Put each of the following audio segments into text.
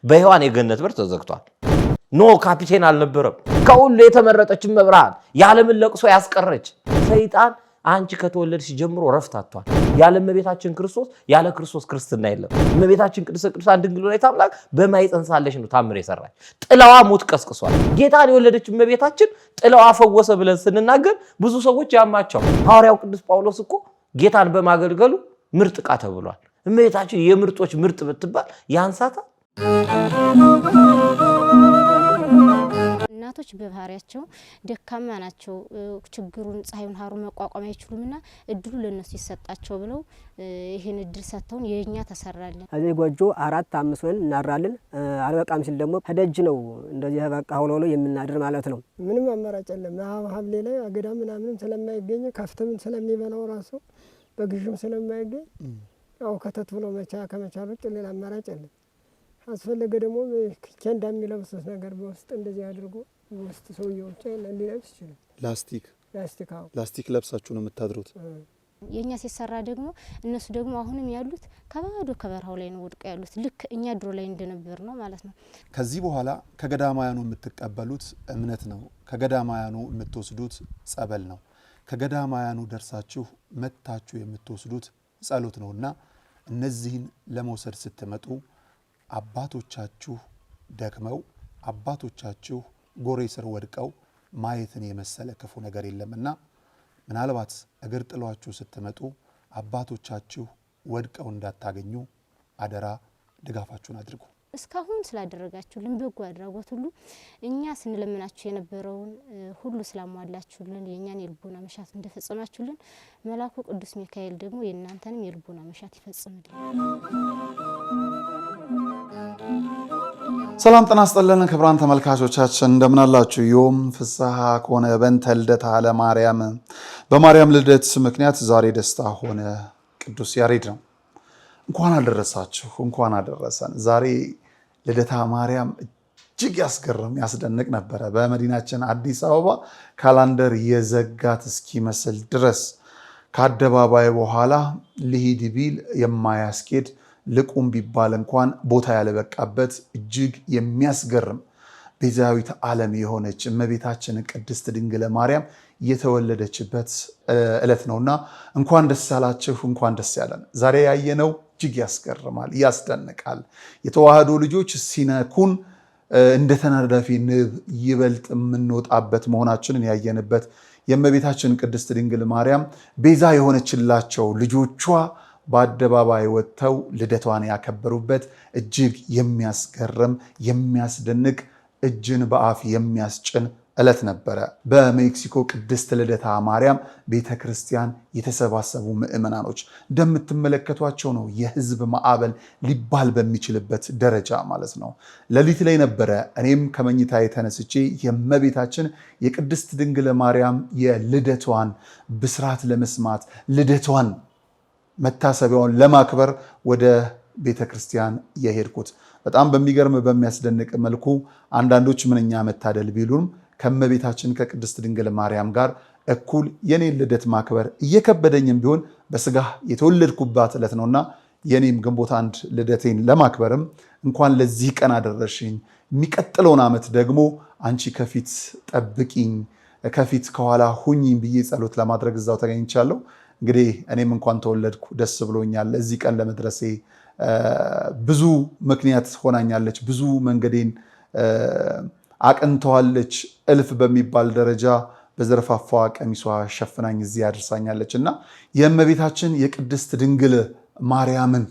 በሔዋን የገነት በር ተዘግቷል። ኖ ካፒቴን አልነበረም። ከሁሉ የተመረጠች መብርሃን ያለምን ለቅሶ ያስቀረች ሰይጣን አንቺ ከተወለድሽ ጀምሮ ረፍት አጥቷል። ያለ እመቤታችን ክርስቶስ ያለ ክርስቶስ ክርስትና የለም። እመቤታችን ቅድስት ቅዱሳን ድንግል ወላዲተ አምላክ በማኅፀን ሳለች ነው ታምር የሰራች። ጥላዋ ሞት ቀስቅሷል። ጌታን የወለደች እመቤታችን ጥላዋ ፈወሰ ብለን ስንናገር ብዙ ሰዎች ያማቸው። ሐዋርያው ቅዱስ ጳውሎስ እኮ ጌታን በማገልገሉ ምርጥ ዕቃ ተብሏል። እመቤታችን የምርጦች ምርጥ ብትባል ያንሳታል? እናቶች በባህሪያቸው ደካማ ናቸው። ችግሩን ፀሐዩን ሀሩን መቋቋም አይችሉምና እድሉ ለነሱ ይሰጣቸው ብለው ይሄን እድል ሰጥተውን የኛ ተሰራለን። እዚህ ጎጆ 4-5 ሆነን እናራለን። አልበቃም ሲል ደግሞ ከደጅ ነው እንደዚህ በቃ ሆኖ የምናድር ማለት ነው። ምንም አማራጭ የለም። ሀብሌ ላይ አገዳ ምናምንም ስለማይገኝ ከፍተም ስለሚበላው ራሱ በግዥም ስለማይገኝ ያው ከተት ብሎ ከመቻል ውጭ ሌላ አማራጭ የለም። አስፈለገ ደግሞ ኬንዳ የሚለብሱት ነገር በውስጥ እንደዚህ አድርጎ በውስጥ ሰውየው ሊለብስ ይችላል። ላስቲክ ለብሳችሁ ነው የምታድሩት? የኛ ሲሰራ ደግሞ እነሱ ደግሞ አሁንም ያሉት ከባዶ ከበረሃው ላይ ነው ወድቀው ያሉት። ልክ እኛ ድሮ ላይ እንደነበር ነው ማለት ነው። ከዚህ በኋላ ከገዳማያኑ የምትቀበሉት እምነት ነው። ከገዳማያኑ የምትወስዱት ጸበል ነው። ከገዳማያኑ ደርሳችሁ መታችሁ የምትወስዱት ጸሎት ነውና እነዚህን ለመውሰድ ስትመጡ አባቶቻችሁ ደክመው አባቶቻችሁ ጎሬ ስር ወድቀው ማየትን የመሰለ ክፉ ነገር የለምና ምናልባት እግር ጥሏችሁ ስትመጡ አባቶቻችሁ ወድቀው እንዳታገኙ አደራ ድጋፋችሁን አድርጉ። እስካሁን ስላደረጋችሁልን በጎ አድራጎት ሁሉ እኛ ስንለምናችሁ የነበረውን ሁሉ ስላሟላችሁልን የኛን የልቦና መሻት እንደፈጸማችሁልን መልአኩ ቅዱስ ሚካኤል ደግሞ የእናንተንም የልቦና መሻት ይፈጽምልን። ሰላም ጤና ይስጥልን ክቡራን ተመልካቾቻችን እንደምን አላችሁ? ዮም ፍስሐ ኮነ በእንተ ልደታ ለማርያም። በማርያም ልደት ምክንያት ዛሬ ደስታ ሆነ። ቅዱስ ያሬድ ነው። እንኳን አደረሳችሁ፣ እንኳን አደረሰን። ዛሬ ልደታ ማርያም እጅግ ያስገርም ያስደንቅ ነበረ። በመዲናችን አዲስ አበባ ካላንደር የዘጋት እስኪመስል ድረስ ከአደባባይ በኋላ ልሂድ ቢል የማያስኬድ ልቁም ቢባል እንኳን ቦታ ያለበቃበት እጅግ የሚያስገርም ቤዛዊት ዓለም የሆነች እመቤታችን ቅድስት ድንግል ማርያም የተወለደችበት ዕለት ነውና እንኳን ደስ ያላችሁ፣ እንኳን ደስ ያለን። ዛሬ ያየነው እጅግ ያስገርማል፣ ያስደንቃል። የተዋህዶ ልጆች ሲነኩን እንደ ተናዳፊ ንብ ይበልጥ የምንወጣበት መሆናችንን ያየንበት የእመቤታችን ቅድስት ድንግል ማርያም ቤዛ የሆነችላቸው ልጆቿ በአደባባይ ወጥተው ልደቷን ያከበሩበት እጅግ የሚያስገርም የሚያስደንቅ እጅን በአፍ የሚያስጭን ዕለት ነበረ። በሜክሲኮ ቅድስት ልደታ ማርያም ቤተክርስቲያን የተሰባሰቡ ምዕመናኖች እንደምትመለከቷቸው ነው። የህዝብ ማዕበል ሊባል በሚችልበት ደረጃ ማለት ነው። ሌሊት ላይ ነበረ። እኔም ከመኝታ የተነስቼ የእመቤታችን የቅድስት ድንግል ማርያም የልደቷን ብስራት ለመስማት ልደቷን መታሰቢያውን ለማክበር ወደ ቤተክርስቲያን የሄድኩት በጣም በሚገርም በሚያስደንቅ መልኩ አንዳንዶች ምንኛ መታደል ቢሉም ከእመቤታችን ከቅድስት ድንግል ማርያም ጋር እኩል የኔን ልደት ማክበር እየከበደኝም ቢሆን በስጋ የተወለድኩባት ዕለት ነውና የኔም ግንቦት 1 ልደቴን ለማክበርም እንኳን ለዚህ ቀን አደረሽኝ፣ የሚቀጥለውን ዓመት ደግሞ አንቺ ከፊት ጠብቂኝ፣ ከፊት ከኋላ ሁኚኝ ብዬ ጸሎት ለማድረግ እዛው ተገኝቻለሁ። እንግዲህ እኔም እንኳን ተወለድኩ ደስ ብሎኛል። እዚህ ቀን ለመድረሴ ብዙ ምክንያት ሆናኛለች። ብዙ መንገዴን አቅንተዋለች። እልፍ በሚባል ደረጃ በዘርፋፋ ቀሚሷ ሸፍናኝ እዚህ ያደርሳኛለች እና የእመቤታችን የቅድስት ድንግል ማርያምን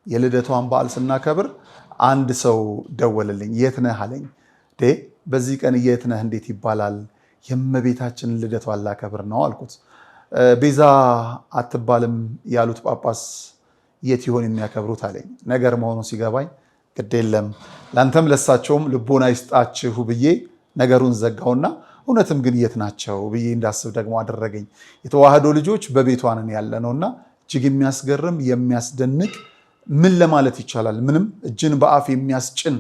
የልደቷን በዓል ስናከብር አንድ ሰው ደወለልኝ። የት ነህ አለኝ። በዚህ ቀን የት ነህ እንዴት ይባላል? የእመቤታችን ልደቷን ላከብር ነው አልኩት። ቤዛ አትባልም ያሉት ጳጳስ የት ይሆን የሚያከብሩት አለኝ። ነገር መሆኑ ሲገባኝ ግድ የለም ላንተም ለሳቸውም ልቦና ይስጣችሁ ብዬ ነገሩን ዘጋውና እውነትም ግን የት ናቸው ብዬ እንዳስብ ደግሞ አደረገኝ። የተዋህዶ ልጆች በቤቷንን ያለ ነውና እጅግ የሚያስገርም የሚያስደንቅ ምን ለማለት ይቻላል? ምንም እጅን በአፍ የሚያስጭን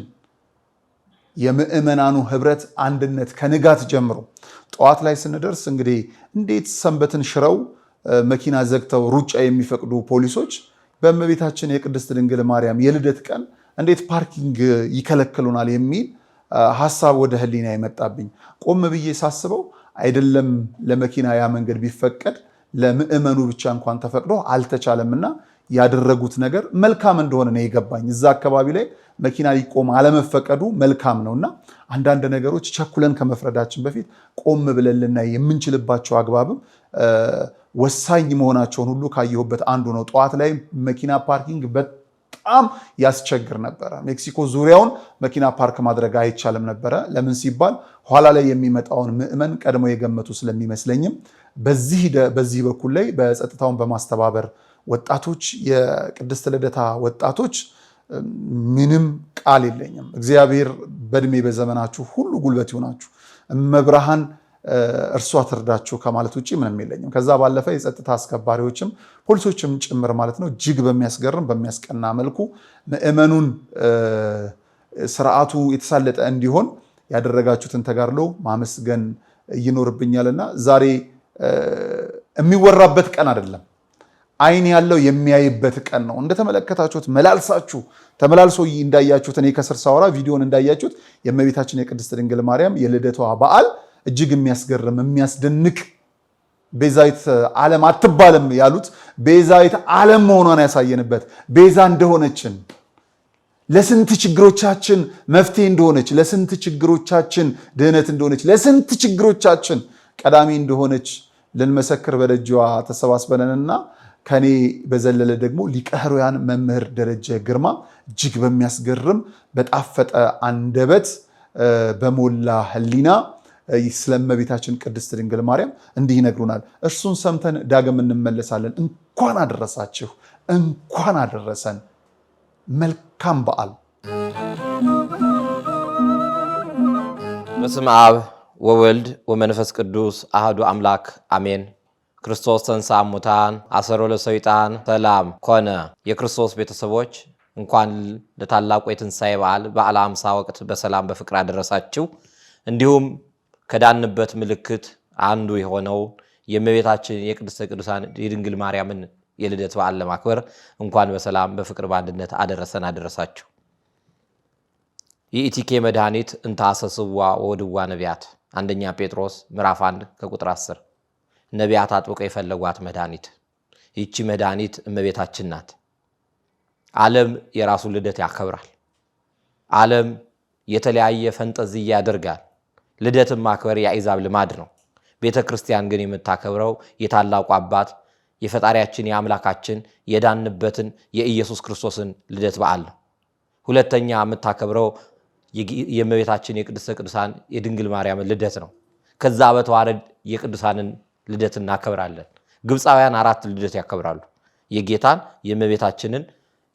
የምዕመናኑ ህብረት አንድነት ከንጋት ጀምሮ ጠዋት ላይ ስንደርስ እንግዲህ እንዴት ሰንበትን ሽረው መኪና ዘግተው ሩጫ የሚፈቅዱ ፖሊሶች በእመቤታችን የቅድስት ድንግል ማርያም የልደት ቀን እንዴት ፓርኪንግ ይከለክሉናል የሚል ሐሳብ ወደ ህሊና የመጣብኝ። ቆም ብዬ ሳስበው አይደለም ለመኪና ያ መንገድ ቢፈቀድ ለምእመኑ ብቻ እንኳን ተፈቅዶ አልተቻለምና ያደረጉት ነገር መልካም እንደሆነ ነው የገባኝ። እዛ አካባቢ ላይ መኪና ሊቆም አለመፈቀዱ መልካም ነውና አንዳንድ ነገሮች ቸኩለን ከመፍረዳችን በፊት ቆም ብለን ልናይ የምንችልባቸው አግባብም ወሳኝ መሆናቸውን ሁሉ ካየሁበት አንዱ ነው። ጠዋት ላይ መኪና ፓርኪንግ በጣም ያስቸግር ነበረ። ሜክሲኮ ዙሪያውን መኪና ፓርክ ማድረግ አይቻልም ነበረ። ለምን ሲባል ኋላ ላይ የሚመጣውን ምእመን ቀድመው የገመቱ ስለሚመስለኝም በዚህ በኩል ላይ በጸጥታውን በማስተባበር ወጣቶች፣ የቅድስት ልደታ ወጣቶች ምንም ቃል የለኝም። እግዚአብሔር በእድሜ በዘመናችሁ ሁሉ ጉልበት ይሆናችሁ፣ እመብርሃን እርሷ ትርዳችሁ ከማለት ውጭ ምንም የለኝም። ከዛ ባለፈ የጸጥታ አስከባሪዎችም ፖሊሶችም ጭምር ማለት ነው እጅግ በሚያስገርም በሚያስቀና መልኩ ምእመኑን ስርዓቱ የተሳለጠ እንዲሆን ያደረጋችሁትን ተጋድሎ ማመስገን ይኖርብኛልና ዛሬ የሚወራበት ቀን አይደለም፣ አይን ያለው የሚያይበት ቀን ነው። እንደተመለከታችሁት ተመላልሶ እንዳያችሁት እኔ ከስር ሳወራ ቪዲዮን እንዳያችሁት የእመቤታችን የቅድስት ድንግል ማርያም የልደቷ በዓል እጅግ የሚያስገርም የሚያስደንቅ ቤዛዊት ዓለም አትባልም ያሉት ቤዛዊት ዓለም መሆኗን ያሳየንበት ቤዛ እንደሆነችን ለስንት ችግሮቻችን መፍትሄ እንደሆነች ለስንት ችግሮቻችን ድህነት እንደሆነች ለስንት ችግሮቻችን ቀዳሚ እንደሆነች ልንመሰክር በደጇ ተሰባስበንና ከኔ በዘለለ ደግሞ ሊቀ ኅሩያን መምህር ደረጀ ግርማ እጅግ በሚያስገርም በጣፈጠ አንደበት በሞላ ህሊና ስለ እመቤታችን ቅድስት ድንግል ማርያም እንዲህ ይነግሩናል። እርሱን ሰምተን ዳግም እንመለሳለን። እንኳን አደረሳችሁ፣ እንኳን አደረሰን። መልካም በዓል። በስመ አብ ወወልድ ወመንፈስ ቅዱስ አሐዱ አምላክ አሜን። ክርስቶስ ተንሥአ እሙታን አሰሮ ለሰይጣን ሰላም ኮነ። የክርስቶስ ቤተሰቦች እንኳን ለታላቁ የትንሣኤ በዓለ ሃምሳ ወቅት በሰላም በፍቅር አደረሳችሁ። እንዲሁም ከዳንበት ምልክት አንዱ የሆነው የእመቤታችን የቅድስተ ቅዱሳን የድንግል ማርያምን የልደት በዓል ለማክበር እንኳን በሰላም በፍቅር በአንድነት አደረሰን አደረሳችሁ። የኢቲኬ መድኃኒት እንታሰስዋ ወድዋ ነቢያት አንደኛ ጴጥሮስ ምዕራፍ 1 ከቁጥር 10 ነቢያት አጥብቀው የፈለጓት መድኃኒት ይቺ መድኃኒት እመቤታችን ናት። ዓለም የራሱን ልደት ያከብራል። ዓለም የተለያየ ፈንጠዝያ ያደርጋል። ልደትን ማክበር የአሕዛብ ልማድ ነው። ቤተ ክርስቲያን ግን የምታከብረው የታላቁ አባት የፈጣሪያችን የአምላካችን የዳንበትን የኢየሱስ ክርስቶስን ልደት በዓል ነው። ሁለተኛ የምታከብረው የእመቤታችን የቅድስተ ቅዱሳን የድንግል ማርያምን ልደት ነው። ከዛ በተዋረድ የቅዱሳንን ልደት እናከብራለን። ግብፃውያን 4 ልደት ያከብራሉ። የጌታን፣ የእመቤታችንን፣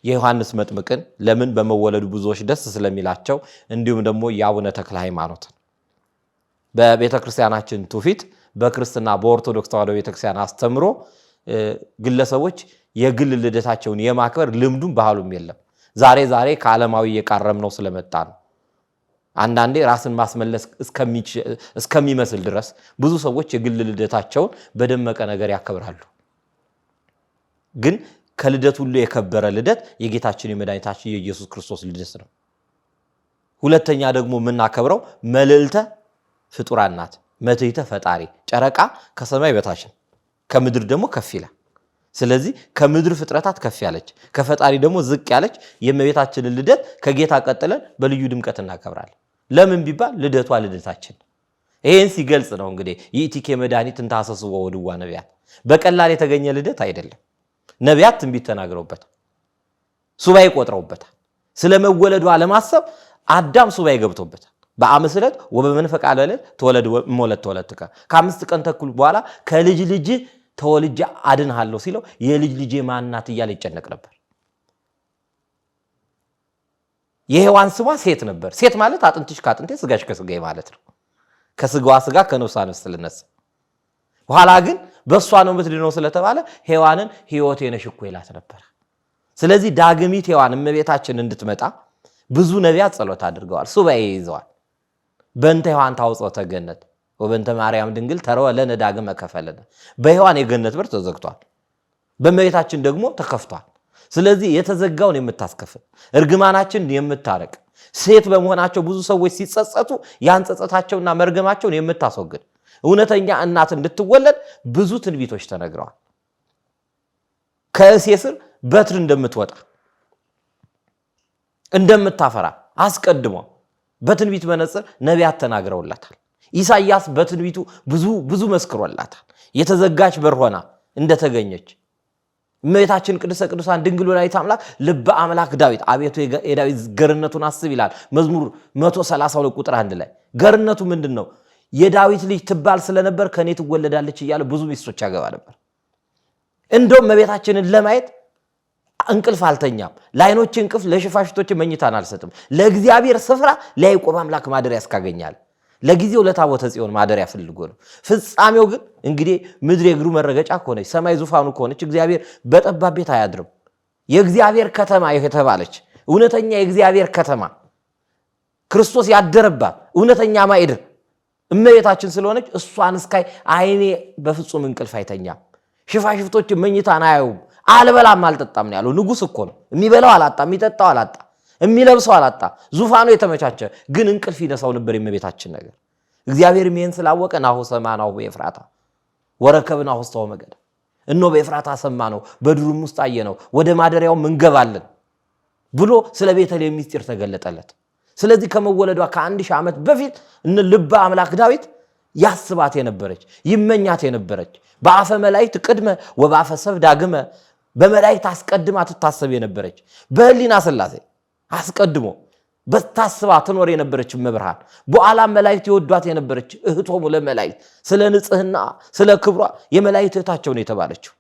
የዮሐንስ መጥምቅን ለምን በመወለዱ ብዙዎች ደስ ስለሚላቸው፣ እንዲሁም ደግሞ የአቡነ ተክለ ሃይማኖትን። በቤተ ክርስቲያናችን ትውፊት በክርስትና በኦርቶዶክስ ተዋሕዶ ቤተክርስቲያን አስተምሮ ግለሰቦች የግል ልደታቸውን የማክበር ልምዱም ባህሉም የለም። ዛሬ ከዓለማዊ የቃረም ነው ስለመጣ ነው። አንዳንዴ ራስን ማስመለስ እስከሚመስል ድረስ ብዙ ሰዎች የግል ልደታቸውን በደመቀ ነገር ያከብራሉ። ግን ከልደት ሁሉ የከበረ ልደት የጌታችን የመድኃኒታችን የኢየሱስ ክርስቶስ ልደት ነው። ሁለተኛ ደግሞ የምናከብረው መልዕልተ ፍጡራን ናት። መትሕተ ፈጣሪ ጨረቃ ከሰማይ በታች ከምድር ደግሞ ከፍ ይላል። ስለዚህ ከምድር ፍጥረታት ከፍ ያለች ከፈጣሪ ደግሞ ዝቅ ያለች የእመቤታችንን ልደት ከጌታ ቀጥለን በልዩ ድምቀት እናከብራለን። ለምን ቢባል ልደቷ ልደታችን። ይሄን ሲገልጽ ነው እንግዲህ የኢቲኬ መድኃኒት እንታሰስዋ ወድዋ ነቢያት። በቀላል የተገኘ ልደት አይደለም። ነቢያት ትንቢት ተናግረውበታል፣ ሱባኤ ቆጥረውበታል። ስለመወለዷ ለማሰብ አዳም ሱባኤ ገብቶበታል። በአምስት ዕለት ወበመንፈቅ ዕለት ተወለድ ሞለት ተወለድከ ከ5 ቀን ተኩል በኋላ ከልጅ ልጅ ተወልጄ አድንሃለሁ ሲለው የልጅ ልጅ ማናት እያለ ይጨነቅ ነበር። የሔዋን ስሟ ሴት ነበር። ሴት ማለት አጥንትሽ ከአጥንቴ ስጋሽ ከስጋዬ ማለት ነው። ከስጋዋ ስጋ ከነፍሷ ነፍስ ልነሳ። በኋላ ግን በእሷ ነው የምትድነው ስለተባለ ሔዋንን ሕይወቴ ነሽ እኮ ይላት ነበር። ስለዚህ ዳግሚት ሔዋን እመቤታችን እንድትመጣ ብዙ ነቢያት ጸሎት አድርገዋል፣ ሱባኤ ይዘዋል። በእንተ ሔዋን ታውጽኦተ ገነት ወበእንተ ማርያም ድንግል ተረወ ለነ ዳግመ ከፈለነ። በሔዋን የገነት በር ተዘግቷል፣ በእመቤታችን ደግሞ ተከፍቷል። ስለዚህ የተዘጋውን የምታስከፍል እርግማናችንን የምታረቅ ሴት በመሆናቸው ብዙ ሰዎች ሲጸጸቱ ያን ጸጸታቸውና መርገማቸውን የምታስወግድ እውነተኛ እናት እንድትወለድ ብዙ ትንቢቶች ተነግረዋል። ከእሴ ስር በትር እንደምትወጣ እንደምታፈራ አስቀድሞ በትንቢት መነጽር ነቢያት ተናግረውላታል። ኢሳይያስ በትንቢቱ ብዙ መስክሮላታል። የተዘጋች በር ሆና እንደተገኘች እመቤታችን ቅድስተ ቅዱሳን ድንግል ወላዲተ አምላክ ልበ አምላክ ዳዊት አቤቱ የዳዊት ገርነቱን አስብ ይላል መዝሙር 132 ቁጥር 1 ላይ። ገርነቱ ምንድነው? የዳዊት ልጅ ትባል ስለነበር ከኔ ትወለዳለች እያለ ብዙ ሚስቶች ያገባ ነበር። እንደውም እመቤታችንን ለማየት እንቅልፍ አልተኛም። ለዓይኖች እንቅልፍ ለሽፋሽቶች መኝታን አልሰጥም። ለእግዚአብሔር ስፍራ ለያዕቆብ አምላክ ማደሪያ ያስካገኛል። ለጊዜው ለታቦተ ጽዮን ማደሪያ ፈልጎ ነው። ፍጻሜው ግን እንግዲህ ምድር የእግሩ መረገጫ ከሆነች ሰማይ ዙፋኑ ከሆነች እግዚአብሔር በጠባብ ቤት አያድርም። የእግዚአብሔር ከተማ የተባለች እውነተኛ የእግዚአብሔር ከተማ ክርስቶስ ያደረባት እውነተኛ ማዕደር እመቤታችን ስለሆነች እሷን እስካይ ዓይኔ በፍጹም እንቅልፍ አይተኛም። ሽፋሽፍቶች መኝታን አያዩም። አልበላም አልጠጣም ነው ያለው። ንጉሥ እኮ ነው። የሚበላው አላጣ፣ የሚጠጣው አላጣ፣ የሚለብሰው አላጣ። ዙፋኑ የተመቻቸ ግን እንቅልፍ ይነሳው ነበር የእመቤታችን ነገር። እግዚአብሔር ይህን ስላወቀ ናሁ ሰማናሁ በኤፍራታ ወረከብናሁ ውስተ መገድ፣ እነሆ በኤፍራታ ሰማነው በዱርም ውስጥ አየነው ወደ ማደሪያው እንገባለን ብሎ ስለ ቤተልሔም ምስጢር ተገለጠለት። ስለዚህ ከመወለዷ ከ1000 ዓመት በፊት ልበ አምላክ ዳዊት ያስባት የነበረች ይመኛት የነበረች በአፈ መላእክት ቅድመ ወበአፈ ሰብእ ዳግመ በመላእክት አስቀድማ ትታሰብ የነበረች በህሊና ሥላሴ አስቀድሞ በታስባ ትኖር የነበረች መብርሃን በኋላ መላእክት ይወዷት የነበረች እህቶሙ ለመላእክት ስለ ንጽህና ስለ ክብሯ የመላእክት እህታቸው ነው የተባለችው።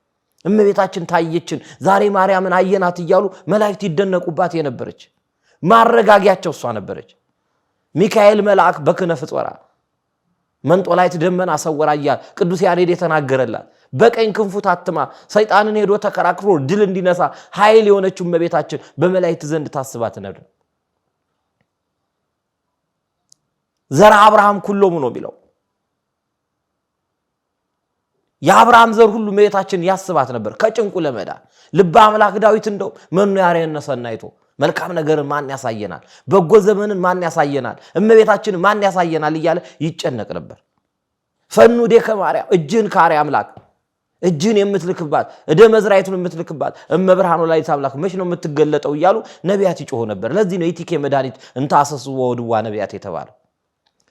እመቤታችን ታየችን ዛሬ ማርያምን አየናት እያሉ መላእክት ይደነቁባት የነበረች ማረጋጊያቸው እሷ ነበረች። ሚካኤል መልአክ በክነፍ ጾራ መንጦላይት ደመና ሰወራ እያለ ቅዱስ ያሬድ የተናገረላት በቀኝ ክንፉ ታትማ ሰይጣንን ሄዶ ተከራክሮ ድል እንዲነሳ ኃይል የሆነችው እመቤታችን በመላእክት ዘንድ ታስባት ነበር። ዘር አብርሃም ኩሎሙ ነው የሚለው የአብርሃም ዘር ሁሉ እመቤታችን ያስባት ነበር ከጭንቁ ለመዳን። ልበ አምላክ ዳዊት እንደው መኑ ያሬነ ሰናይቶ መልካም ነገርን ማን ያሳየናል? በጎ ዘመንን ማን ያሳየናል? እመቤታችን ማን ያሳየናል እያለ ይጨነቅ ነበር። ፈኑ ዴከ ማርያም እጅን ካሪ አምላክ እጅን የምትልክባት እደ መዝራይቱን የምትልክባት እመብርሃን ወላዲተ አምላክ መች ነው የምትገለጠው እያሉ ነቢያት ይጮሁ ነበር። ለዚህ ነው ኢቲኬ መድኃኒት እንታሰሱ ወድዋ ነቢያት የተባለው።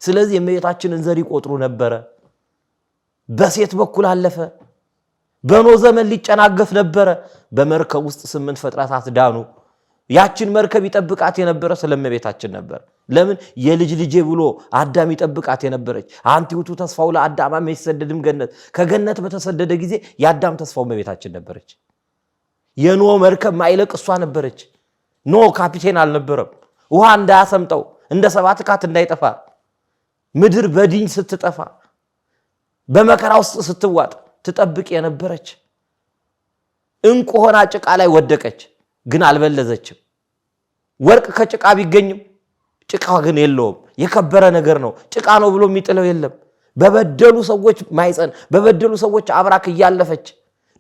ስለዚህ የእመቤታችንን ዘር ይቆጥሩ ነበረ። በሴት በኩል አለፈ። በኖህ ዘመን ሊጨናገፍ ነበረ። በመርከብ ውስጥ 8 ፍጥረታት ዳኑ። ያችን መርከብ ይጠብቃት የነበረ ስለእመቤታችን ነበር። ለምን የልጅ ልጄ ብሎ አዳም ይጠብቃት የነበረች አንቲ ውእቱ ተስፋው ለአዳም የሚሰደድም ገነት ከገነት በተሰደደ ጊዜ የአዳም ተስፋው እመቤታችን ነበረች። የኖህ መርከብ ማይለቅ እሷ ነበረች። ኖህ ካፒቴን አልነበረም። ውሃ እንዳያሰምጠው እንደ 7 ካት እንዳይጠፋ ምድር በድኝ ስትጠፋ በመከራ ውስጥ ስትዋጥ ትጠብቅ የነበረች እንቁ ሆና ጭቃ ላይ ወደቀች፣ ግን አልበለዘችም። ወርቅ ከጭቃ ቢገኝም ጭቃ ግን የለውም። የከበረ ነገር ነው። ጭቃ ነው ብሎ የሚጥለው የለም። በበደሉ ሰዎች ማይፀን በበደሉ ሰዎች አብራክ እያለፈች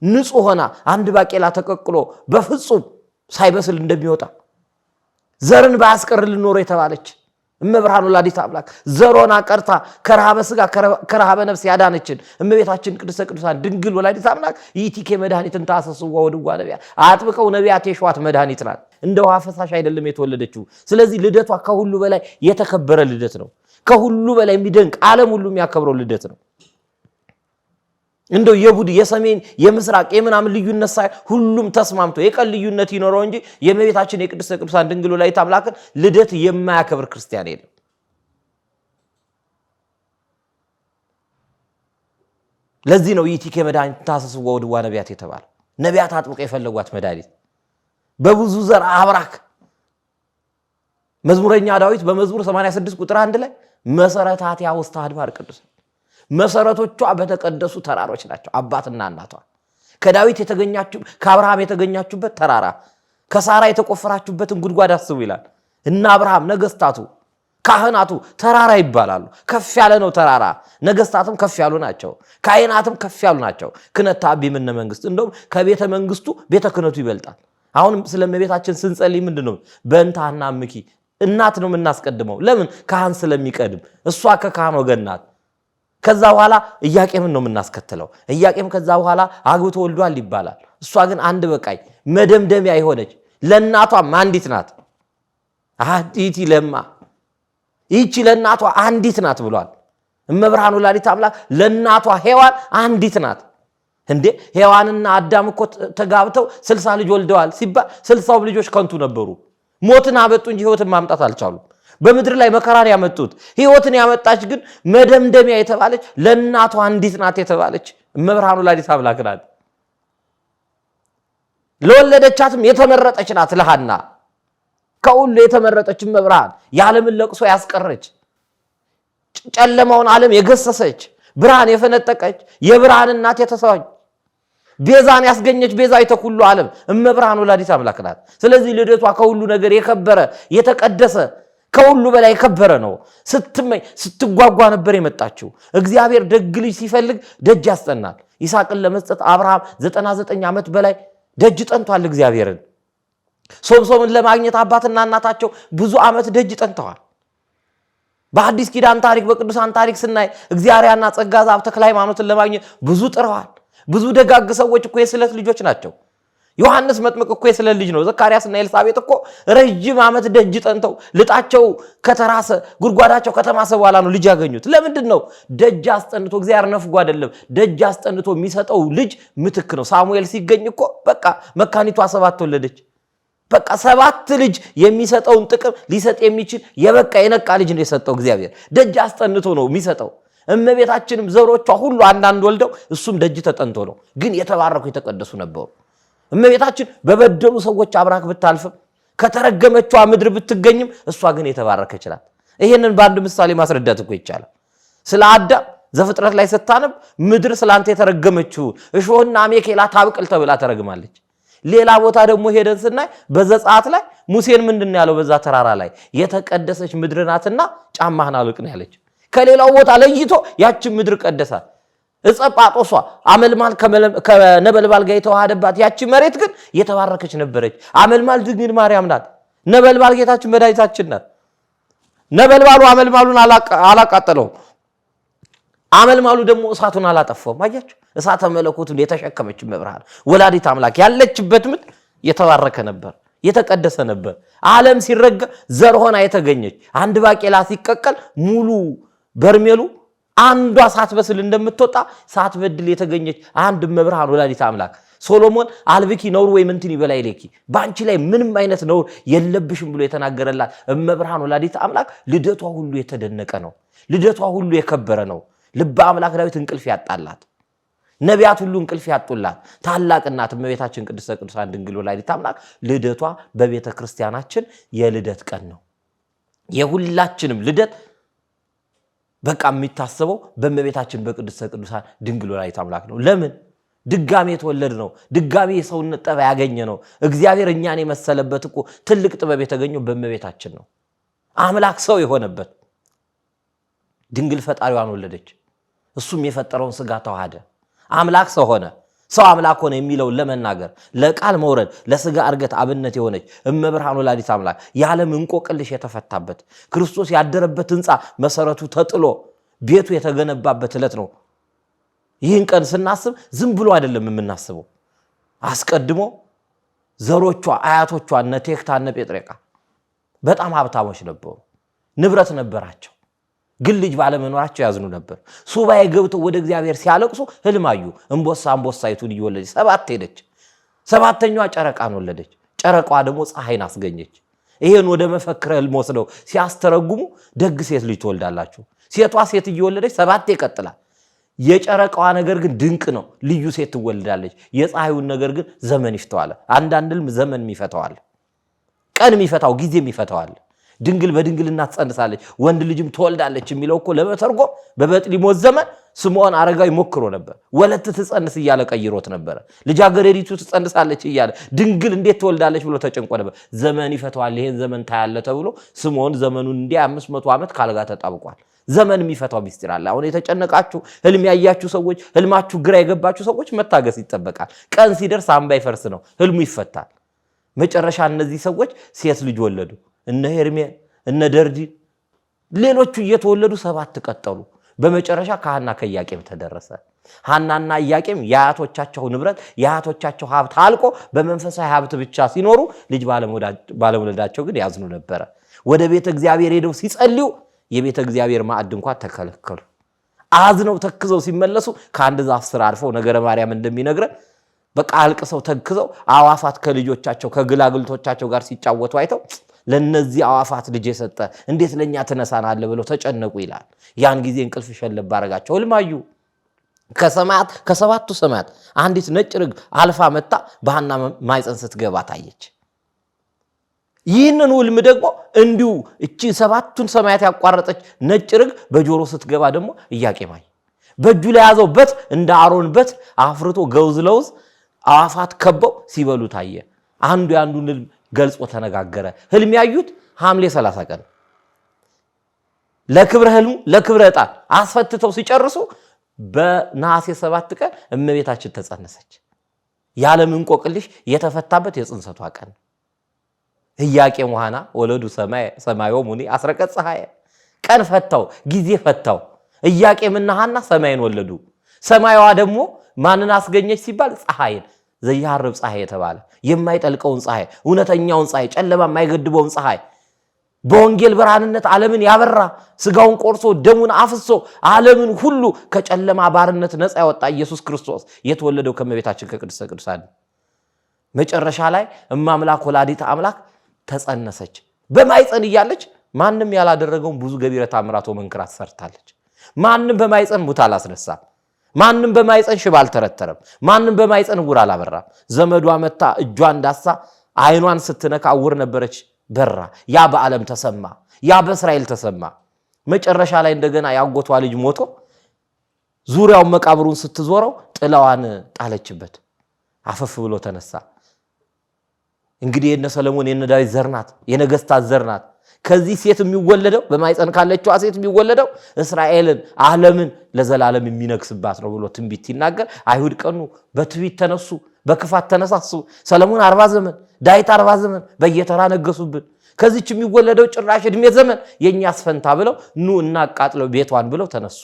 ንጹህ ሆና አንድ ባቄላ ተቀቅሎ በፍጹም ሳይበስል እንደሚወጣ ዘርን ባያስቀርልን ኖሮ የተባለች እመብርሃን ወላዲተ አምላክ ዘሮና ቀርታ ከረሃበ ስጋ ከረሃበ ነፍስ ያዳነችን እመቤታችን ቅድስተ ቅዱሳን ድንግል ወላዲተ አምላክ ይቲኬ መድኃኒትን ታሰስዋ ወድዋ ነቢያት አጥብቀው ነቢያት የሸዋት መድኃኒት ናት። እንደ ውሃ ፈሳሽ አይደለም የተወለደችው። ስለዚህ ልደቷ ከሁሉ በላይ የተከበረ ልደት ነው። ከሁሉ በላይ የሚደንቅ ዓለም ሁሉ የሚያከብረው ልደት ነው። እንደው የቡድ የሰሜን የምስራቅ የምናምን ልዩነት ሳይ ሁሉም ተስማምቶ የቀን ልዩነት ይኖረው እንጂ የእመቤታችን የቅድስተ ቅዱሳን ድንግል ወላዲተ አምላክን ልደት የማያከብር ክርስቲያን የለም። ለዚህ ነው ይቲኬ መድኃኒት ታሰስዋ ወድዋ ነቢያት የተባለው። ነቢያት አጥብቀው የፈለጓት መድኃኒት በብዙ ዘር አብራክ። መዝሙረኛ ዳዊት በመዝሙር 86 ቁጥር 1 ላይ መሰረታቲሃ ውስተ አድባር ቅዱሳን መሰረቶቿ በተቀደሱ ተራሮች ናቸው። አባትና እናቷ ከዳዊት የተገኛችሁ ከአብርሃም የተገኛችሁበት ተራራ ከሳራ የተቆፈራችሁበትን ጉድጓድ አስቡ ይላል። እና አብርሃም ነገስታቱ ካህናቱ ተራራ ይባላሉ። ከፍ ያለ ነው ተራራ። ነገስታትም ከፍ ያሉ ናቸው። ካህናትም ከፍ ያሉ ናቸው። ክህነት ታቢ ምነ መንግስት እንደውም ከቤተ መንግስቱ ቤተ ክህነቱ ይበልጣል። አሁንም ስለእመቤታችን ስንጸልይ ምንድነው በእንታና ምኪ እናት ነው የምናስቀድመው። ለምን? ካህን ስለሚቀድም እሷ ከካህን ወገን ናት። ከዛ በኋላ ኢያቄምን ነው የምናስከትለው። ኢያቄም ከዛ በኋላ አግብቶ ወልዷል ይባላል። እሷ ግን አንድ በቃይ መደምደሚያ የሆነች ለእናቷም አንዲት ናት። አዲቲ ለማ ይቺ ለእናቷ አንዲት ናት ብሏል። እመብርሃን ወላዲተ አምላክ ለእናቷ ሔዋን አንዲት ናት። እንዴ ሔዋንና አዳም እኮ ተጋብተው 60 ልጅ ወልደዋል ሲባል 60 ልጆች ከንቱ ነበሩ። ሞትን አመጡ እንጂ ሕይወትን ማምጣት አልቻሉም። በምድር ላይ መከራን ያመጡት። ሕይወትን ያመጣች ግን መደምደሚያ የተባለች ለእናቷ አንዲት ናት የተባለች እመብርሃን ወላዲተ አምላክ ናት። ለወለደቻትም የተመረጠች ናት። ለሐና ከሁሉ የተመረጠች እመብርሃን የዓለምን ለቅሶ ያስቀረች፣ ጨለማውን ዓለም የገሰሰች፣ ብርሃን የፈነጠቀች፣ የብርሃን እናት የተሰዋች፣ ቤዛን ያስገኘች ቤዛዊተ ኩሉ ዓለም እመብርሃን ወላዲተ አምላክ ናት። ስለዚህ ልደቷ ከሁሉ ነገር የከበረ የተቀደሰ ከሁሉ በላይ የከበረ ነው። ስትጓጓ ነበር የመጣችው። እግዚአብሔር ደግ ልጅ ሲፈልግ ደጅ ያስጠናል። ይስሐቅን ለመስጠት አብርሃም 99 ዓመት በላይ ደጅ ጠንቷል እግዚአብሔርን። ሶምሶምን ለማግኘት አባትና እናታቸው ብዙ ዓመት ደጅ ጠንተዋል። በአዲስ ኪዳን ታሪክ በቅዱሳን ታሪክ ስናይ እግዚአብሔርና ጸጋ ዘአብ ተክለ ሃይማኖትን ለማግኘት ብዙ ጥረዋል። ብዙ ደጋግ ሰዎች እኮ የስለት ልጆች ናቸው። ዮሐንስ መጥምቅ እኮ የስለት ልጅ ነው። ዘካርያስና ኤልሳቤጥ እኮ ረጅም ዓመት ደጅ ጠንተው ልጣቸው ከተራሰ ጉድጓዳቸው ከተማሰ በኋላ ነው ልጅ ያገኙት። ለምንድን ነው? ደጅ አስጠንቶ እግዚአብሔር ነፍጎ አይደለም። ደጅ አስጠንቶ የሚሰጠው ልጅ ምትክ ነው። ሳሙኤል ሲገኝ እኮ በቃ መካኒቷ 7 ወለደች። በቃ 7 ልጅ የሚሰጠውን ጥቅም ሊሰጥ የሚችል የበቃ የነቃ ልጅ ነው የሰጠው እግዚአብሔር። ደጅ አስጠንቶ ነው የሚሰጠው። እመቤታችንም ዘሮቿ ሁሉ አንዳንድ ወልደው እሱም ደጅ ተጠንቶ ነው። ግን የተባረኩ የተቀደሱ ነበሩ። እመቤታችን በበደሉ ሰዎች አብራክ ብታልፍም ከተረገመችዋ ምድር ብትገኝም እሷ ግን የተባረከች ናት። ይሄንን በአንድ ምሳሌ ማስረዳት እኮ ይቻላል። ስለ አዳም ዘፍጥረት ላይ ስታነብ ምድር ስላንተ የተረገመችው እሾህና አሜኬላ ታብቅል ተብላ ተረግማለች። ሌላ ቦታ ደግሞ ሄደን ስናይ በዘጸአት ላይ ሙሴን ምንድነው ያለው? በዛ ተራራ ላይ የተቀደሰች ምድር ናትና ጫማህን አውልቅ ነው ያለች። ከሌላው ቦታ ለይቶ ያችን ምድር ቀደሳት። እጸጳጦሷ አመልማል ከነበልባል ጋር የተዋሃደባት ያቺ መሬት ግን የተባረከች ነበረች። አመልማል ድንግል ማርያም ናት። ነበልባል ጌታችን መድኃኒታችን ናት። ነበልባሉ አመልማሉን አላቃጠለውም። አመልማሉ ደግሞ እሳቱን አላጠፋውም። አያችሁ፣ እሳተ መለኮቱን የተሸከመች እመብርሃን ወላዲተ አምላክ ያለችበት ምድር የተባረከ ነበር፣ የተቀደሰ ነበር። ዓለም ሲረገም ዘር ሆና የተገኘች፣ አንድ ባቄላ ሲቀቀል ሙሉ በርሜሉ አንዷ ሳትበስል እንደምትወጣ ሳትበድል የተገኘች አንድ እመብርሃን ወላዲተ አምላክ። ሶሎሞን አልብኪ ነውር ወይ ምንትን ይበላይ ለኪ፣ በአንቺ ላይ ምንም አይነት ነውር የለብሽም ብሎ የተናገረላት እመብርሃን ወላዲተ አምላክ ልደቷ ሁሉ የተደነቀ ነው። ልደቷ ሁሉ የከበረ ነው። ልበ አምላክ ዳዊት እንቅልፍ ያጣላት፣ ነቢያት ሁሉ እንቅልፍ ያጡላት ታላቅ እናት እመቤታችን ቅድስተ ቅዱሳን ድንግል ወላዲተ አምላክ ልደቷ በቤተ ክርስቲያናችን የልደት ቀን ነው። የሁላችንም ልደት በቃ የሚታሰበው በእመቤታችን በቅድስተ ቅዱሳን ድንግል ወላዲተ አምላክ ነው። ለምን? ድጋሜ የተወለድ ነው። ድጋሜ የሰውነት ጠባይ ያገኘ ነው። እግዚአብሔር እኛን የመሰለበት እኮ ትልቅ ጥበብ የተገኘው በእመቤታችን ነው። አምላክ ሰው የሆነበት ድንግል ፈጣሪዋን ወለደች። እሱም የፈጠረውን ስጋ ተዋሃደ፣ አምላክ ሰው ሆነ። ሰው አምላክ ሆነ የሚለውን ለመናገር ለቃል መውረድ ለስጋ እርገት አብነት የሆነች እመብርሃን ወላዲተ አምላክ የዓለም እንቆቅልሽ የተፈታበት ክርስቶስ ያደረበት ሕንፃ መሰረቱ ተጥሎ ቤቱ የተገነባበት ዕለት ነው። ይህን ቀን ስናስብ ዝም ብሎ አይደለም የምናስበው። አስቀድሞ ዘሮቿ አያቶቿ እነ ቴክታ እነ ጴጥሬቃ በጣም ሀብታሞች ነበሩ፣ ንብረት ነበራቸው። ግን ልጅ ባለመኖራቸው ያዝኑ ነበር። ሱባኤ ገብተው ወደ እግዚአብሔር ሲያለቅሱ ህልም አዩ። እንቦሳይቱን እየወለደች 7 ሄደች። 7ኛዋ ጨረቃን ወለደች። ጨረቃዋ ደግሞ ፀሐይን አስገኘች። ይሄን ወደ መፈክረ ህልም ወስደው ሲያስተረጉሙ ደግ ሴት ልጅ ትወልዳላችሁ። ሴቷ ሴት እየወለደች 7 ይቀጥላል። የጨረቃዋ ነገር ግን ድንቅ ነው። ልዩ ሴት ትወልዳለች። የፀሐዩን ነገር ግን ዘመን ይፈታዋል። አንዳንድ ህልም ዘመን ይፈታዋል፣ ቀን ይፈታው፣ ጊዜ ይፈታዋል። ድንግል በድንግልና ትጸንሳለች ወንድ ልጅም ትወልዳለች የሚለው እኮ ለመተርጎም በበጥሊሞስ ዘመን ስምዖን አረጋዊ ሞክሮ ነበር። ወለት ትጸንስ እያለ ቀይሮት ነበር። ልጃገረዲቱ ትጸንሳለች እያለ ድንግል እንዴት ትወልዳለች ብሎ ተጨንቆ ነበር። ዘመን ይፈታዋል፣ ይሄን ዘመን ታያለ ተብሎ ስምዖን ዘመኑን እንዲያ 500 ዓመት ካልጋ ተጣብቋል። ዘመን የሚፈታው ምስጢር አለ። አሁን የተጨነቃችሁ ህልም ያያችሁ ሰዎች፣ ህልማችሁ ግራ የገባችሁ ሰዎች መታገስ ይጠበቃል። ቀን ሲደርስ አምባ ይፈርስ ነው፣ ህልሙ ይፈታል። መጨረሻ እነዚህ ሰዎች ሴት ልጅ ወለዱ። እነ ሄርሜን እነ ደርዲ ሌሎቹ እየተወለዱ 7 ቀጠሉ። በመጨረሻ ከሐና ከኢያቄም ተደረሰ። ሐናና ኢያቄም የአያቶቻቸው ንብረት የአያቶቻቸው ሀብት አልቆ በመንፈሳዊ ሀብት ብቻ ሲኖሩ ልጅ ባለመውለዳቸው ግን ያዝኑ ነበር። ወደ ቤተ እግዚአብሔር ሄደው ሲጸልዩ የቤተ እግዚአብሔር ማዕድ እንኳን ተከለከሉ። አዝነው ተክዘው ሲመለሱ ከአንድ ዛፍ ስር አልፈው ነገረ ማርያም እንደሚነግረ በቃ አልቅሰው ተክዘው አዋፋት ከልጆቻቸው ከግላግልቶቻቸው ጋር ሲጫወቱ አይተው ለነዚህ አዋፋት ልጅ የሰጠ እንዴት ለኛ ተነሳናለ ብለው ተጨነቁ ይላል። ያን ጊዜ እንቅልፍ ሸለብ አረጋቸው። ልማዩ ከሰማያት ከሰባቱ ሰማያት አንዲት ነጭ ርግብ አልፋ መጣ በሐና ማይፀን ስትገባ ታየች። ይህንን ህልም ደግሞ እንዲሁ እቺ 7ቱን ሰማያት ያቋረጠች ነጭ ርግብ በጆሮ ስትገባ ደግሞ ኢያቄም አየ። በእጁ ላይ ያዘውበት እንደ አሮን በት አፍርቶ ገውዝ ለውዝ አዋፋት ከበው ሲበሉ ታየ። አንዱ ያንዱን ህልም ገልጾ ተነጋገረ። ህልም ያዩት ሐምሌ 30 ቀን ለክብረ ህልሙ ለክብረ ዕጣን አስፈትተው ሲጨርሱ በነሐሴ 7 ቀን እመቤታችን ተጸነሰች። ያለም እንቆቅልሽ የተፈታበት የጽንሰቷ ቀን ኢያቄም ወሐና ወለዱ ሰማዮ ሙኒ አስረቀት ፀሐይ ቀን ፈታው ጊዜ ፈታው። ኢያቄምና ሐና ሰማይን ወለዱ። ሰማይዋ ደግሞ ማንን አስገኘች ሲባል ፀሐይን ዘይሐርብ ፀሐይ የተባለ የማይጠልቀውን ፀሐይ እውነተኛውን ፀሐይ ጨለማ የማይገድበውን ፀሐይ በወንጌል ብርሃንነት ዓለምን ያበራ ስጋውን ቆርሶ ደሙን አፍሶ ዓለምን ሁሉ ከጨለማ ባርነት ነፃ ያወጣ ኢየሱስ ክርስቶስ የተወለደው ከመቤታችን ከቅድስተ ቅዱሳን መጨረሻ ላይ እማምላክ ወላዲተ አምላክ ተጸነሰች። በማይፀን እያለች ማንም ያላደረገውን ብዙ ገቢረ ተአምራት ወመንክራት ሰርታለች። ማንም በማይፀን ሙት አላስነሳም። ማንም በማይፀን ሽባ አልተረተረም። ማንም በማይፀን ዕውር አላበራም። ዘመዷ መታ እጇን ዳሳ አይኗን ስትነካ ዕውር ነበረች በራ። ያ በዓለም ተሰማ፣ ያ በእስራኤል ተሰማ። መጨረሻ ላይ እንደገና ያጎቷ ልጅ ሞቶ ዙሪያውን መቃብሩን ስትዞረው ጥላዋን ጣለችበት። አፈፍ ብሎ ተነሳ። እንግዲህ የነ ሰለሞን የነ ዳዊት ዘርናት የነገስታት ዘርናት ከዚህ ሴት የሚወለደው በማይፀን ካለችው ሴት የሚወለደው እስራኤልን ዓለምን ለዘላለም የሚነግስባት ነው ብሎ ትንቢት ይናገር። አይሁድ ቀኑ በትዕቢት ተነሱ፣ በክፋት ተነሳሱ። ሰለሞን 40 ዘመን ዳዊት 40 ዘመን በየተራ ነገሱብን። ከዚህች የሚወለደው ጭራሽ እድሜ ዘመን የኛስ ፈንታ ብለው ኑ እናቃጥለው ቤቷን ብለው ተነሱ።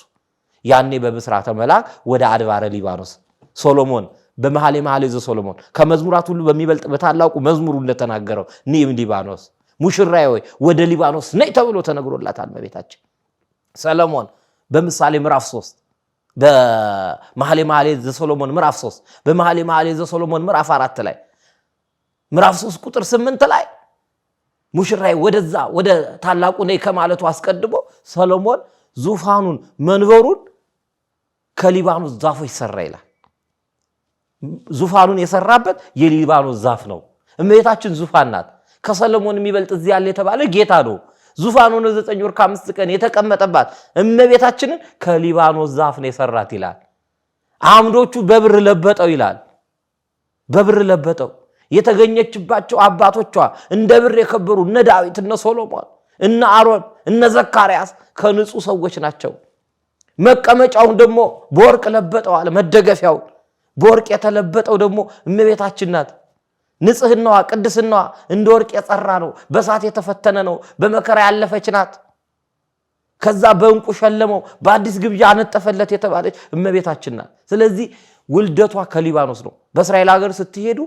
ያኔ በብስራተ መልአክ ወደ አድባረ ሊባኖስ ሶሎሞን በመኃልየ ዘሰሎሞን ከመዝሙራት ሁሉ በሚበልጥ በታላቁ መዝሙሩ እንደተናገረው ንዕም ሊባኖስ ሙሽራዬ ሆይ ወደ ሊባኖስ ነይ ተብሎ ተነግሮላታል እመቤታችን። ሰሎሞን በምሳሌ ምዕራፍ 3 በመኃልየ ዘሰሎሞን ምዕራፍ 3 በመኃልየ ዘሰሎሞን ምዕራፍ 4 ላይ ምዕራፍ 3 ቁጥር 8 ላይ ሙሽራዬ ወደዛ ወደ ታላቁ ነይ ከማለቱ አስቀድሞ ሰሎሞን ዙፋኑን መንበሩን ከሊባኖስ ዛፎች ሰራ ይላል። ዙፋኑን የሰራበት የሊባኖስ ዛፍ ነው። እመቤታችን ዙፋን ናት። ከሰሎሞን የሚበልጥ እዚህ ያለ የተባለ ጌታ ነው። ዙፋኑን 9 ወር ከ5 ቀን የተቀመጠባት እመቤታችንን ከሊባኖስ ዛፍ ነው የሰራት ይላል። አምዶቹ በብር ለበጠው ይላል። በብር ለበጠው። የተገኘችባቸው አባቶቿ እንደ ብር የከበሩ እነ ዳዊት እነ ሶሎሞን እነ አሮን እነ ዘካርያስ ከንጹህ ሰዎች ናቸው። መቀመጫውን ደግሞ በወርቅ ለበጠው አለ። መደገፊያው በወርቅ የተለበጠው ደግሞ እመቤታችን ናት። ንጽህናዋ ቅድስናዋ እንደ ወርቅ የጸራ ነው። በእሳት የተፈተነ ነው። በመከራ ያለፈች ናት። ከዛ በእንቁ ሸለመው በአዲስ ግብዣ አነጠፈለት የተባለች እመቤታችን ናት። ስለዚህ ውልደቷ ከሊባኖስ ነው። በእስራኤል ሀገር ስትሄዱ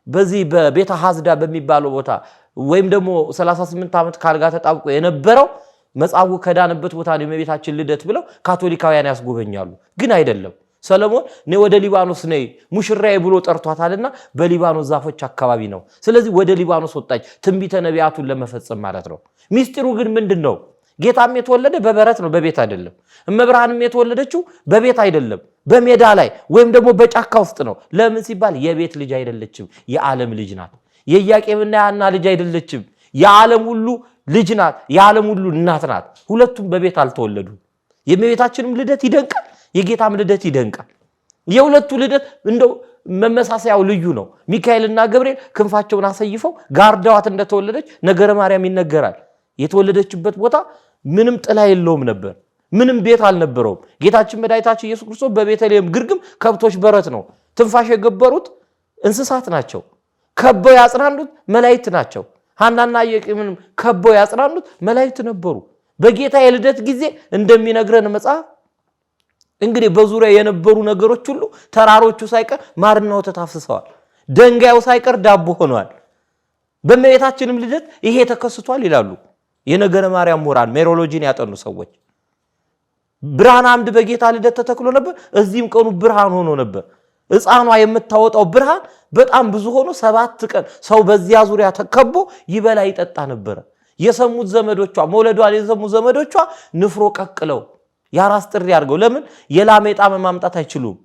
በዚህ በቤተ ሐዝዳ በሚባለው ቦታ ወይም ደግሞ 38 ዓመት ካልጋ ተጣብቆ የነበረው መጻጉዕ ከዳነበት ቦታ ነው የእመቤታችን ልደት ብለው ካቶሊካውያን ያስጎበኛሉ። ግን አይደለም። ሰሎሞን ነይ ወደ ሊባኖስ ነይ ሙሽራዬ ብሎ ጠርቷታልና በሊባኖስ ዛፎች አካባቢ ነው። ስለዚህ ወደ ሊባኖስ ወጣች ትንቢተ ነቢያቱን ለመፈጸም ማለት ነው። ሚስጢሩ ግን ምንድነው? ጌታም የተወለደ በበረት ነው፣ በቤት አይደለም። እመብርሃንም የተወለደችው በቤት አይደለም፣ በሜዳ ላይ ወይም ደግሞ በጫካ ውስጥ ነው። ለምን ሲባል የቤት ልጅ አይደለችም፣ የዓለም ልጅ ናት። የኢያቄምና የሐና ልጅ አይደለችም፣ የዓለም ሁሉ ልጅ ናት፣ የዓለም ሁሉ እናት ናት። ሁለቱም በቤት አልተወለዱም። የእመቤታችንም ልደት ይደንቃል፣ የጌታም ልደት ይደንቃል። የሁለቱ ልደት እንደው መመሳሰያው ልዩ ነው። ሚካኤልና ገብርኤል ክንፋቸውን አሰይፈው ጋርዳዋት እንደተወለደች ነገረ ማርያም ይነገራል። የተወለደችበት ቦታ ምንም ጥላ የለውም ነበር፣ ምንም ቤት አልነበረውም። ጌታችን መድኃኒታችን ኢየሱስ ክርስቶስ በቤተልሔም ግርግም ከብቶች በረት ነው። ትንፋሽ የገበሩት እንስሳት ናቸው። ከበው ያጽናኑት መላእክት ናቸው። ሐናና ኢያቄምን ከበው ያጽናኑት መላእክት ነበሩ። በጌታ የልደት ጊዜ እንደሚነግረን መጽሐፍ እንግዲህ በዙሪያ የነበሩ ነገሮች ሁሉ ተራሮቹ ሳይቀር ማርና ወተት አፍስሰዋል። ደንጋዩ ሳይቀር ዳቦ ሆኗል። በእመቤታችንም ልደት ይሄ ተከስቷል ይላሉ የነገረ ማርያም ምሁራን ሜሮሎጂን ያጠኑ ሰዎች። ብርሃን አምድ በጌታ ልደት ተተክሎ ነበር። እዚህም ቀኑ ብርሃን ሆኖ ነበር። ሕፃኗ የምታወጣው ብርሃን በጣም ብዙ ሆኖ 7 ቀን ሰው በዚያ ዙሪያ ተከቦ ይበላ ይጠጣ ነበር። የሰሙት ዘመዶቿ መውለዷን የሰሙት ዘመዶቿ ንፍሮ ቀቅለው ያራስ ጥሪ አድርገው ለምን የላም ጣም ማምጣት አይችሉም።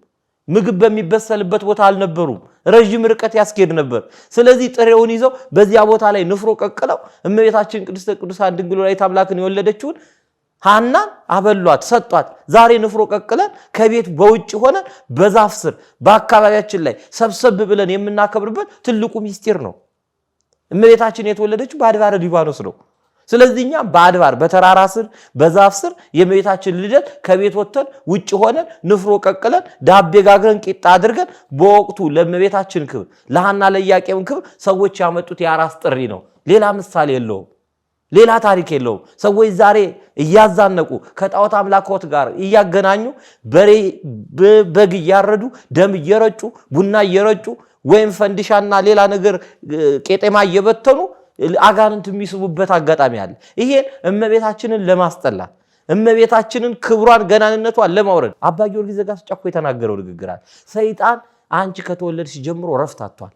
ምግብ በሚበሰልበት ቦታ አልነበሩም። ረጅም ርቀት ያስኬድ ነበር። ስለዚህ ጥሬውን ይዘው በዚያ ቦታ ላይ ንፍሮ ቀቅለው እመቤታችን ቅድስተ ቅዱሳን ድንግል ወላዲተ አምላክን የወለደችውን ሐናን አበሏት፣ ሰጧት። ዛሬ ንፍሮ ቀቅለን ከቤት በውጭ ሆነን በዛፍ ስር በአካባቢያችን ላይ ሰብሰብ ብለን የምናከብርበት ትልቁ ምስጢር ነው። እመቤታችን የተወለደችው በአድባረ ሊባኖስ ነው። ስለዚህ እኛ በአድባር በተራራ ስር በዛፍ ስር የእመቤታችን ልደት ከቤት ወጥተን ውጭ ሆነን ንፍሮ ቀቅለን ዳቤ ጋግረን ቂጣ አድርገን በወቅቱ ለእመቤታችን ክብር ለሐና ለኢያቄም ክብር ሰዎች ያመጡት የአራስ ጥሪ ነው። ሌላ ምሳሌ የለውም። ሌላ ታሪክ የለውም። ሰዎች ዛሬ እያዛነቁ ከጣዖት አምላኮት ጋር እያገናኙ በሬ በግ እያረዱ ደም እየረጩ ቡና እየረጩ ወይም ፈንዲሻና ሌላ ነገር ቄጤማ እየበተኑ አጋንንት የሚስቡበት አጋጣሚ አለ። ይሄን እመቤታችንን ለማስጠላት እመቤታችንን ክብሯን ገናንነቷን ለማውረድ አባ ጊዮርጊስ ዘጋስጫ እኮ የተናገረው ንግግር አለ። ሰይጣን አንቺ ከተወለድሽ ጀምሮ ረፍት አጥቷል፣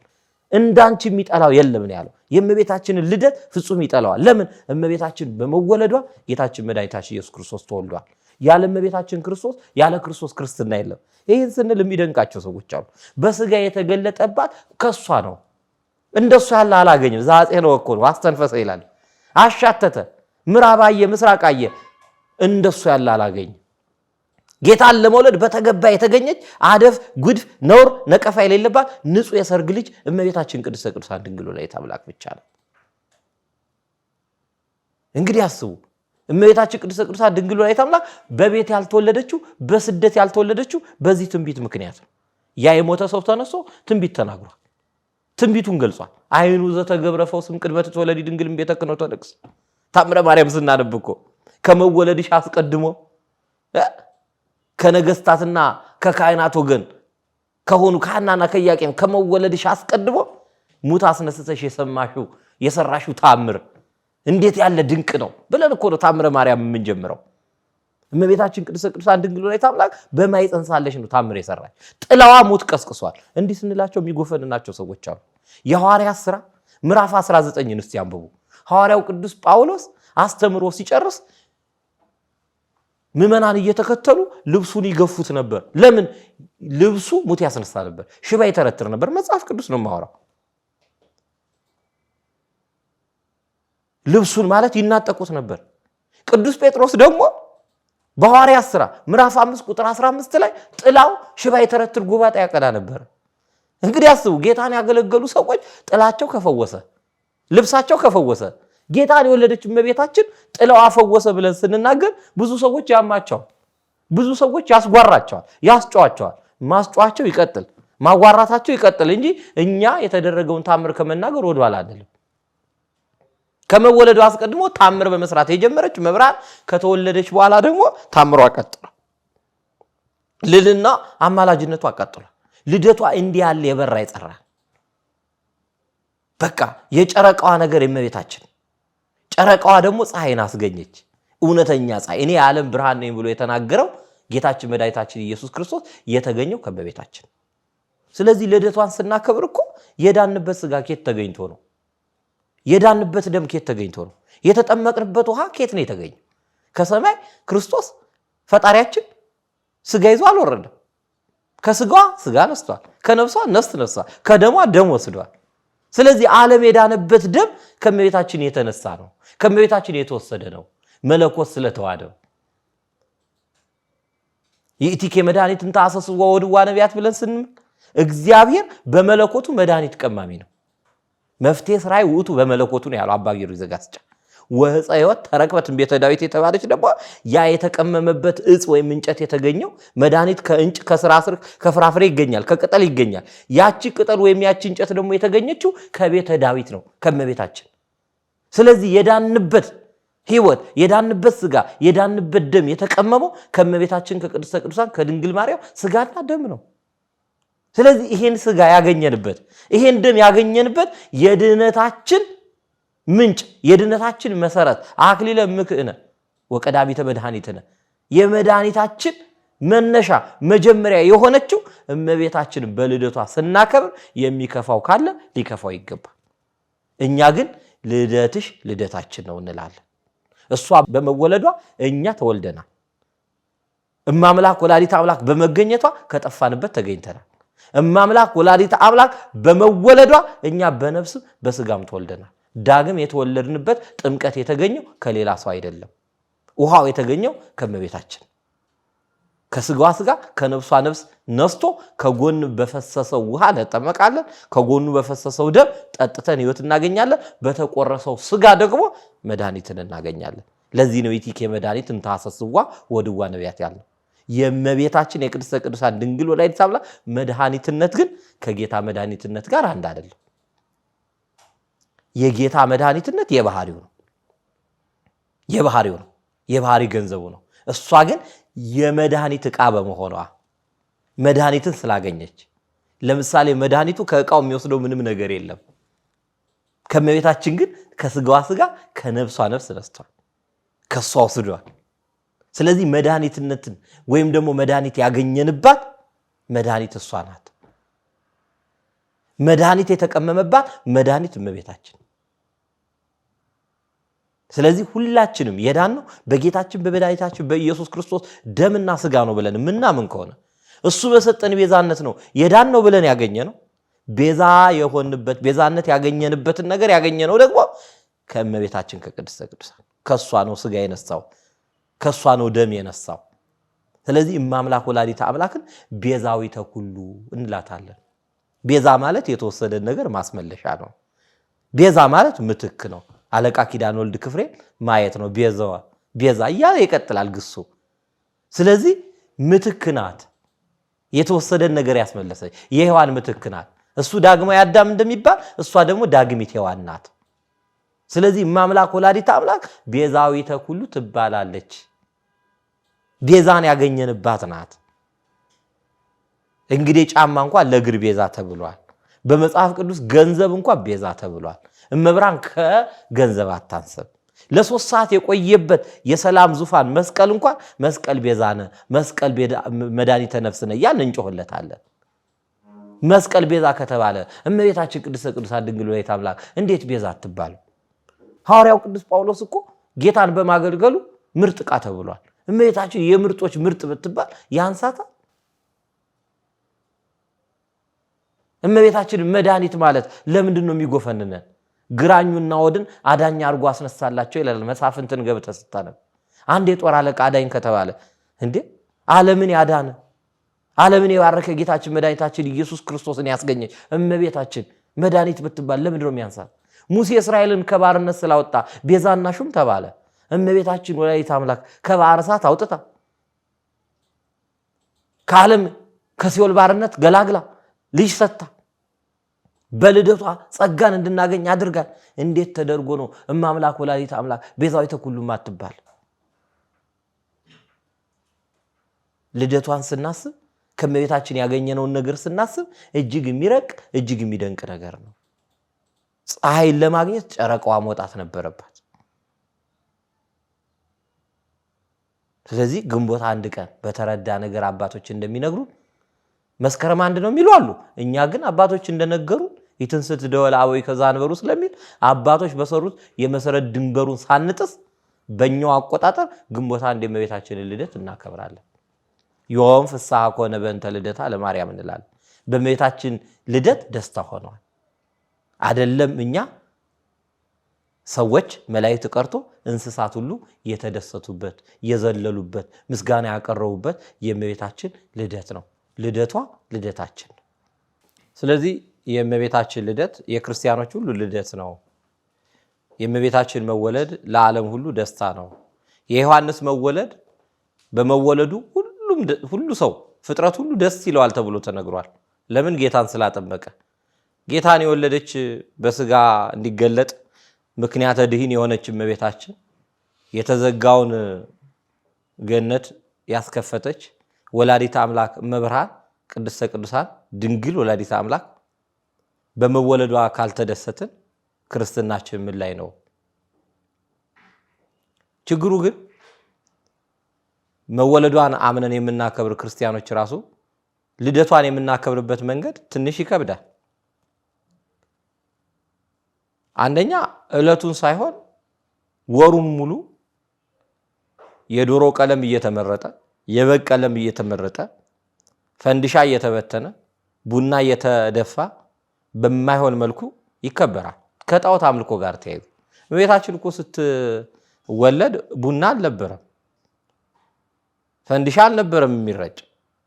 እንዳንቺ የሚጠላው የለም ነው ያለው። የእመቤታችንን ልደት ፍጹም ይጠላዋል። ለምን? እመቤታችን በመወለዷ ጌታችን መድኃኒታችን ኢየሱስ ክርስቶስ ተወልዷል። ያለ እመቤታችን ክርስቶስ ያለ ክርስቶስ ክርስትና የለም። ይህን ስንል የሚደንቃቸው ሰዎች አሉ። በስጋ የተገለጠባት ከሷ ነው። እንደሱ ያለ አላገኝም። ዛጼ ነው እኮ ነው አስተንፈሰ ይላል። አሻተተ ምዕራብ አየ ምስራቅ አየ፣ እንደሱ ያለ አላገኝም። ጌታን ለመውለድ በተገባ የተገኘች አደፍ ጉድፍ ነውር ነቀፋ የሌለባት ንጹህ የሰርግ ልጅ እመቤታችን ቅድስተ ቅዱሳን ድንግል ወላዲተ አምላክ ብቻ ነው። እንግዲህ አስቡ፣ እመቤታችን ቅድስተ ቅዱሳን ድንግል ወላዲተ አምላክ በቤት ያልተወለደችው በስደት ያልተወለደችው በዚህ ትንቢት ምክንያት ነው። ያ የሞተ ሰው ተነስቶ ትንቢት ተናግሯል። ትንቢቱን ገልጿል። አይኑ ዘተገብረ ፈውስም ቅድመ ትወለዲ ድንግል ቤተ ክህነቱ ተደቅስ ታምረ ማርያም ስናነብ እኮ ከመወለድሽ አስቀድሞ ከነገስታትና ከካህናት ወገን ከሆኑ ከሐናና ከኢያቄም ከመወለድሽ አስቀድሞ ሙት አስነስተሽ የሰራሽው ታምር እንዴት ያለ ድንቅ ነው ብለን እኮ ነው ታምረ ማርያም የምንጀምረው። እመቤታችን ቅድስተ ቅዱሳን ድንግል ወላዲተ አምላክ በማኅፀን ሳለሽ ነው ታምር የሰራች። ጥላዋ ሙት ቀስቅሷል። እንዲህ ስንላቸው የሚጎፈንናቸው ሰዎች አሉ። የሐዋርያት ሥራ ምዕራፍ 19 እስቲ አንብቡ። ሐዋርያው ቅዱስ ጳውሎስ አስተምሮ ሲጨርስ ምዕመናን እየተከተሉ ልብሱን ይገፉት ነበር። ለምን? ልብሱ ሙት ያስነሳ ነበር፣ ሽባ ይተረትር ነበር። መጽሐፍ ቅዱስ ነው የማወራው። ልብሱን ማለት ይናጠቁት ነበር። ቅዱስ ጴጥሮስ ደግሞ በሐዋርያት ሥራ ምዕራፍ 5 ቁጥር 15 ላይ ጥላው ሽባ ይተረትር ጉባጣ ያቀዳ ነበር። እንግዲህ አስቡ፣ ጌታን ያገለገሉ ሰዎች ጥላቸው ከፈወሰ፣ ልብሳቸው ከፈወሰ፣ ጌታን የወለደች እመቤታችን ጥላው አፈወሰ ብለን ስንናገር ብዙ ሰዎች ያማቸዋል፣ ብዙ ሰዎች ያስጓራቸዋል፣ ያስጨዋቸዋል። ማስጨዋቸው ይቀጥል፣ ማጓራታቸው ይቀጥል እንጂ እኛ የተደረገውን ታምር ከመናገር ወደኋላ አይደለም። ከመወለዱ አስቀድሞ ታምር በመስራት የጀመረች መብራት ከተወለደች በኋላ ደግሞ ታምሯ ቀጥሏል። ልልና አማላጅነቷ ቀጥሏል። ልደቷ እንዲህ ያለ የበራ የጸራ በቃ የጨረቃዋ ነገር የእመቤታችን ጨረቃዋ ደግሞ ፀሐይን አስገኘች። እውነተኛ ፀሐይ እኔ የዓለም ብርሃን ነኝ ብሎ የተናገረው ጌታችን መድኃኒታችን ኢየሱስ ክርስቶስ የተገኘው ከእመቤታችን። ስለዚህ ልደቷን ስናከብር እኮ የዳንበት ስጋ ኬት ተገኝቶ ነው? የዳንበት ደም ኬት ተገኝቶ ነው? የተጠመቅንበት ውሃ ኬት ነው የተገኘው? ከሰማይ ክርስቶስ ፈጣሪያችን ስጋ ይዞ አልወረደም። ከስጋዋ ስጋ ነስቷል፣ ከነፍሷ ነፍስ ነስቷል፣ ከደሟ ደም ወስዷል። ስለዚህ ዓለም የዳነበት ደም ከእመቤታችን የተነሳ ነው፣ ከእመቤታችን የተወሰደ ነው። መለኮት ስለተዋደው ይእቲኬ መድኃኒትን ታሰስዋ ወድዋ ነቢያት ብለን ስንል እግዚአብሔር በመለኮቱ መድኃኒት ቀማሚ ነው። መፍትሄ ስራይ ውእቱ በመለኮቱ ነው ያለው አባ ጊዮርጊስ ዘጋስጫ። ወህፀ ሕይወት ተረክበት ቤተ ዳዊት የተባለች ደግሞ ያ የተቀመመበት እጽ ወይም እንጨት የተገኘው መድኃኒት ከስራ ስር ከፍራፍሬ ይገኛል፣ ከቅጠል ይገኛል። ያቺ ቅጠል ወይም ያቺ እንጨት ደግሞ የተገኘችው ከቤተ ዳዊት ነው፣ ከመቤታችን። ስለዚህ የዳንበት ሕይወት የዳንበት ስጋ የዳንበት ደም የተቀመመው ከመቤታችን ከቅድስተ ቅዱሳን ከድንግል ማርያም ስጋና ደም ነው። ስለዚህ ይሄን ስጋ ያገኘንበት ይሄን ደም ያገኘንበት የድህነታችን ምንጭ የድህነታችን መሰረት አክሊለ ምክእነ ወቀዳሚተ መድኃኒትነ የመድኃኒታችን መነሻ መጀመሪያ የሆነችው እመቤታችን በልደቷ ስናከብር የሚከፋው ካለ ሊከፋው ይገባል። እኛ ግን ልደትሽ ልደታችን ነው እንላለን። እሷ በመወለዷ እኛ ተወልደናል። እማምላክ ወላዲተ አምላክ በመገኘቷ ከጠፋንበት ተገኝተናል። እማምላክ ወላዲተ አምላክ በመወለዷ እኛ በነፍስም በስጋም ተወልደናል። ዳግም የተወለድንበት ጥምቀት የተገኘው ከሌላ ሰው አይደለም። ውሃው የተገኘው ከመቤታችን ከስጋዋ ስጋ ከነፍሷ ነፍስ ነስቶ ከጎን በፈሰሰው ውሃ እንጠመቃለን። ከጎኑ በፈሰሰው ደም ጠጥተን ሕይወት እናገኛለን። በተቆረሰው ስጋ ደግሞ መድኃኒትን እናገኛለን። ለዚህ ነው ኢቲኬ መድኃኒት እንታሰስዋ ወድዋ ነቢያት ያለው። የእመቤታችን የቅድስተ ቅዱሳን ድንግል ወላዲተ አምላክ መድኃኒትነት ግን ከጌታ መድኃኒትነት ጋር አንድ አይደለም። የጌታ መድኃኒትነት የባህሪው ነው፣ የባህሪ ገንዘቡ ነው። እሷ ግን የመድኃኒት ዕቃ በመሆኗ መድኃኒትን ስላገኘች፣ ለምሳሌ መድኃኒቱ ከዕቃው የሚወስደው ምንም ነገር የለም። ከመቤታችን ግን ከስጋዋ ስጋ ከነፍሷ ነፍስ ነስቷል፣ ከሷ ወስዷል። ስለዚህ መድኃኒትነትን ወይም ደግሞ መድኃኒት ያገኘንባት መድኃኒት እሷ ናት። መድኃኒት የተቀመመባት መድኃኒት እመቤታችን። ስለዚህ ሁላችንም የዳነው በጌታችን በመድኃኒታችን በኢየሱስ ክርስቶስ ደምና ስጋ ነው ብለን ምናምን ከሆነ እሱ በሰጠን ቤዛነት ነው የዳነው ብለን ያገኘነው። ቤዛ የሆንበት ቤዛነት ያገኘንበትን ነገር ያገኘነው ደግሞ ከእመቤታችን ከቅድስተ ቅዱሳን ከሷ ነው ስጋ የነሳው፣ ከሷ ነው ደም የነሳው። ስለዚህ እማምላክ ወላዲተ አምላክን ቤዛዊተ ኩሉ እንላታለን። ቤዛ ማለት የተወሰደ ነገር ማስመለሻ ነው። ቤዛ ማለት ምትክ ነው። አለቃ ኪዳን ወልድ ክፍሬ ማየት ነው። ቤዛ እያለ ይቀጥላል ግሱ። ስለዚህ ምትክ ናት፣ የተወሰደን ነገር ያስመለሰች የሔዋን ምትክ ናት። እሱ ዳግማዊ አዳም እንደሚባል እሷ ደግሞ ዳግሚት ሔዋን ናት። ስለዚህ እማምላክ ወላዲተ አምላክ ቤዛዊተ ኩሉ ትባላለች። ቤዛን ያገኘንባት ናት። እንግዲህ ጫማ እንኳን ለእግር ቤዛ ተብሏል። በመጽሐፍ ቅዱስ ገንዘብ እንኳን ቤዛ ተብሏል። እመብራን ከገንዘብ አታንስም። ለ3 ሰዓት የቆየበት የሰላም ዙፋን መስቀል እንኳን መስቀል ቤዛነ መስቀል መድኃኒተ ነፍስነ እያልን እንጮህለታለን። መስቀል ቤዛ ከተባለ እመቤታችን ቅድስተ ቅዱሳን ድንግል ወላዲተ አምላክ እንዴት ቤዛ አትባልም? ሐዋርያው ቅዱስ ጳውሎስ እኮ ጌታን በማገልገሉ ምርጥ ዕቃ ተብሏል። እመቤታችን የምርጦች ምርጥ ብትባል ያንሳታል? እመቤታችን መድኃኒት ማለት ለምንድን ነው የሚጎፈንነን? ግራኙና ወድን አዳኝ አድርጎ አስነሳላቸው ይላል መሳፍንትን ገብተህ ስታነብ። አንድ የጦር አለቃ አዳኝ ከተባለ እንዴ ዓለምን ያዳነ ዓለምን የባረከ ጌታችን መድኃኒታችን ኢየሱስ ክርስቶስን ያስገኘች እመቤታችን መድኃኒት ብትባል ለምንድን ነው የሚያንሳት? ሙሴ እስራኤልን ከባርነት ስላወጣ ቤዛና ሹም ተባለ። እመቤታችን ወላዲተ አምላክ ከባሕረ እሳት አውጥታ ከዓለም ከሲኦል ባርነት ገላግላ ልጅ ሰጥታ በልደቷ ጸጋን እንድናገኝ አድርጋል። እንዴት ተደርጎ ነው እማምላክ ወላዲተ አምላክ ቤዛዊተ ኩሉ ማትባል? ልደቷን ስናስብ ከመቤታችን ያገኘነውን ነገር ስናስብ እጅግ የሚረቅ እጅግ የሚደንቅ ነገር ነው። ፀሐይን ለማግኘት ጨረቃዋ መውጣት ነበረባት። ስለዚህ ግንቦት 1 ቀን በተረዳ ነገር አባቶች እንደሚነግሩ መስከረም 1 ነው የሚሉ አሉ። እኛ ግን አባቶች እንደነገሩ ይትንስት ደወል አበይ ከዛንበሩ ስለሚል አባቶች በሰሩት የመሰረት ድንበሩን ሳንጥስ በእኛው አቆጣጠር ግንቦት 1 የእመቤታችንን ልደት እናከብራለን። ዮም ፍስሐ ኮነ በእንተ ልደታ ለማርያም እንላለን። በእመቤታችን ልደት ደስታ ሆኗል። አይደለም እኛ ሰዎች መላእክት ቀርቶ እንስሳት ሁሉ የተደሰቱበት የዘለሉበት ምስጋና ያቀረቡበት የእመቤታችን ልደት ነው። ልደቷ ልደታችን ነው። ስለዚህ የእመቤታችን ልደት የክርስቲያኖች ሁሉ ልደት ነው። የእመቤታችን መወለድ ለዓለም ሁሉ ደስታ ነው። የዮሐንስ መወለድ በመወለዱ ሁሉ ሰው ፍጥረት ሁሉ ደስ ይለዋል ተብሎ ተነግሯል። ለምን? ጌታን ስላጠመቀ። ጌታን የወለደች በስጋ እንዲገለጥ ምክንያተ ድኅን የሆነች እመቤታችን የተዘጋውን ገነት ያስከፈተች ወላዲተ አምላክ እመብርሃን ቅድስተ ቅዱሳን ድንግል ወላዲተ አምላክ በመወለዷ ካልተደሰትን ክርስትናችን ምን ላይ ነው? ችግሩ ግን መወለዷን አምነን የምናከብር ክርስቲያኖች ራሱ ልደቷን የምናከብርበት መንገድ ትንሽ ይከብዳል። አንደኛ ዕለቱን ሳይሆን ወሩን ሙሉ የዶሮ ቀለም እየተመረጠ የበግ ቀለም እየተመረጠ ፈንዲሻ እየተበተነ ቡና እየተደፋ በማይሆን መልኩ ይከበራል። ከጣዖት አምልኮ ጋር ተያይዞ እመቤታችን እኮ ስትወለድ ቡና አልነበረም፣ ፈንዲሻ አልነበረም የሚረጭ።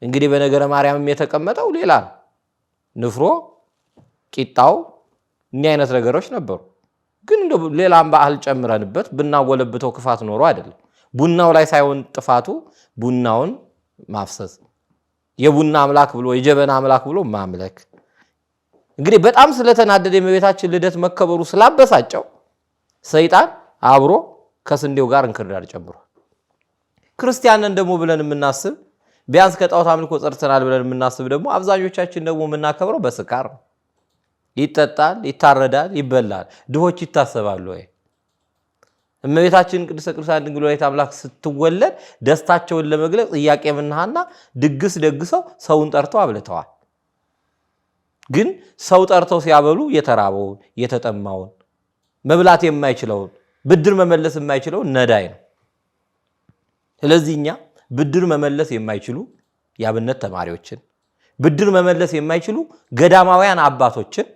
እንግዲህ በነገረ ማርያምም የተቀመጠው ሌላ ነው። ንፍሮ፣ ቂጣው እኒህ አይነት ነገሮች ነበሩ። ግን እንደው ሌላም ባህል ጨምረንበት ብናወለብተው ክፋት ኖሮ አይደለም። ቡናው ላይ ሳይሆን ጥፋቱ ቡናውን ማፍሰስ፣ የቡና አምላክ ብሎ የጀበና አምላክ ብሎ ማምለክ። እንግዲህ በጣም ስለተናደደ የእመቤታችን ልደት መከበሩ ስላበሳጨው ሰይጣን አብሮ ከስንዴው ጋር እንክርዳድ ጨምሯል። ክርስቲያንን ደግሞ ብለን የምናስብ ቢያንስ ከጣዖት አምልኮ ጸድተናል ብለን የምናስብ ደግሞ አብዛኞቻችን ደግሞ የምናከብረው በስካር ነው። ይጠጣል፣ ይታረዳል፣ ይበላል። ድሆች ይታሰባሉ ወይ? እመቤታችን ቅድስተ ቅዱሳን ድንግል ወላዲተ አምላክ ስትወለድ ደስታቸውን ለመግለጽ ኢያቄምና ሐና ድግስ ደግሰው ሰውን ጠርተው አብልተዋል። ግን ሰው ጠርተው ሲያበሉ የተራበውን የተጠማውን መብላት የማይችለውን ብድር መመለስ የማይችለውን ነዳይ ነው። ስለዚህ እኛ ብድር መመለስ የማይችሉ የአብነት ተማሪዎችን ብድር መመለስ የማይችሉ ገዳማውያን አባቶችን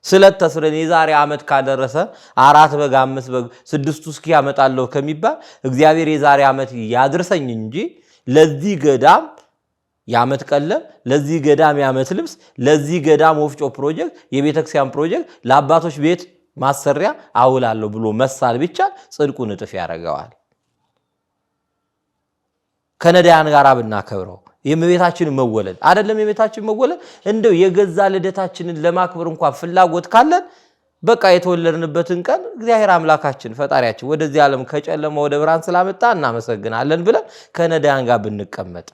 ስለት ተስረን የዛሬ ዓመት ካደረሰ 4 በግ 5 በግ 6 እስኪ ያመጣለሁ ከሚባል እግዚአብሔር የዛሬ ዓመት ያድርሰኝ እንጂ ለዚህ ገዳም የዓመት ቀለብ፣ ለዚህ ገዳም የዓመት ልብስ፣ ለዚህ ገዳም ወፍጮ ፕሮጀክት፣ የቤተክርስቲያን ፕሮጀክት፣ ለአባቶች ቤት ማሰሪያ አውላለሁ ብሎ መሳል ብቻ ጽድቁን እጥፍ ያደርገዋል። ከነዳያን ጋር ብናከብረው የእመቤታችን መወለድ አይደለም የእመቤታችን መወለድ እንደው የገዛ ልደታችንን ለማክበር እንኳን ፍላጎት ካለን በቃ የተወለድንበትን ቀን እግዚአብሔር አምላካችን ፈጣሪያችን ወደዚህ ዓለም ከጨለማ ወደ ብርሃን ስላመጣ እናመሰግናለን ብለን ከነዳያን ጋር ብንቀመጥ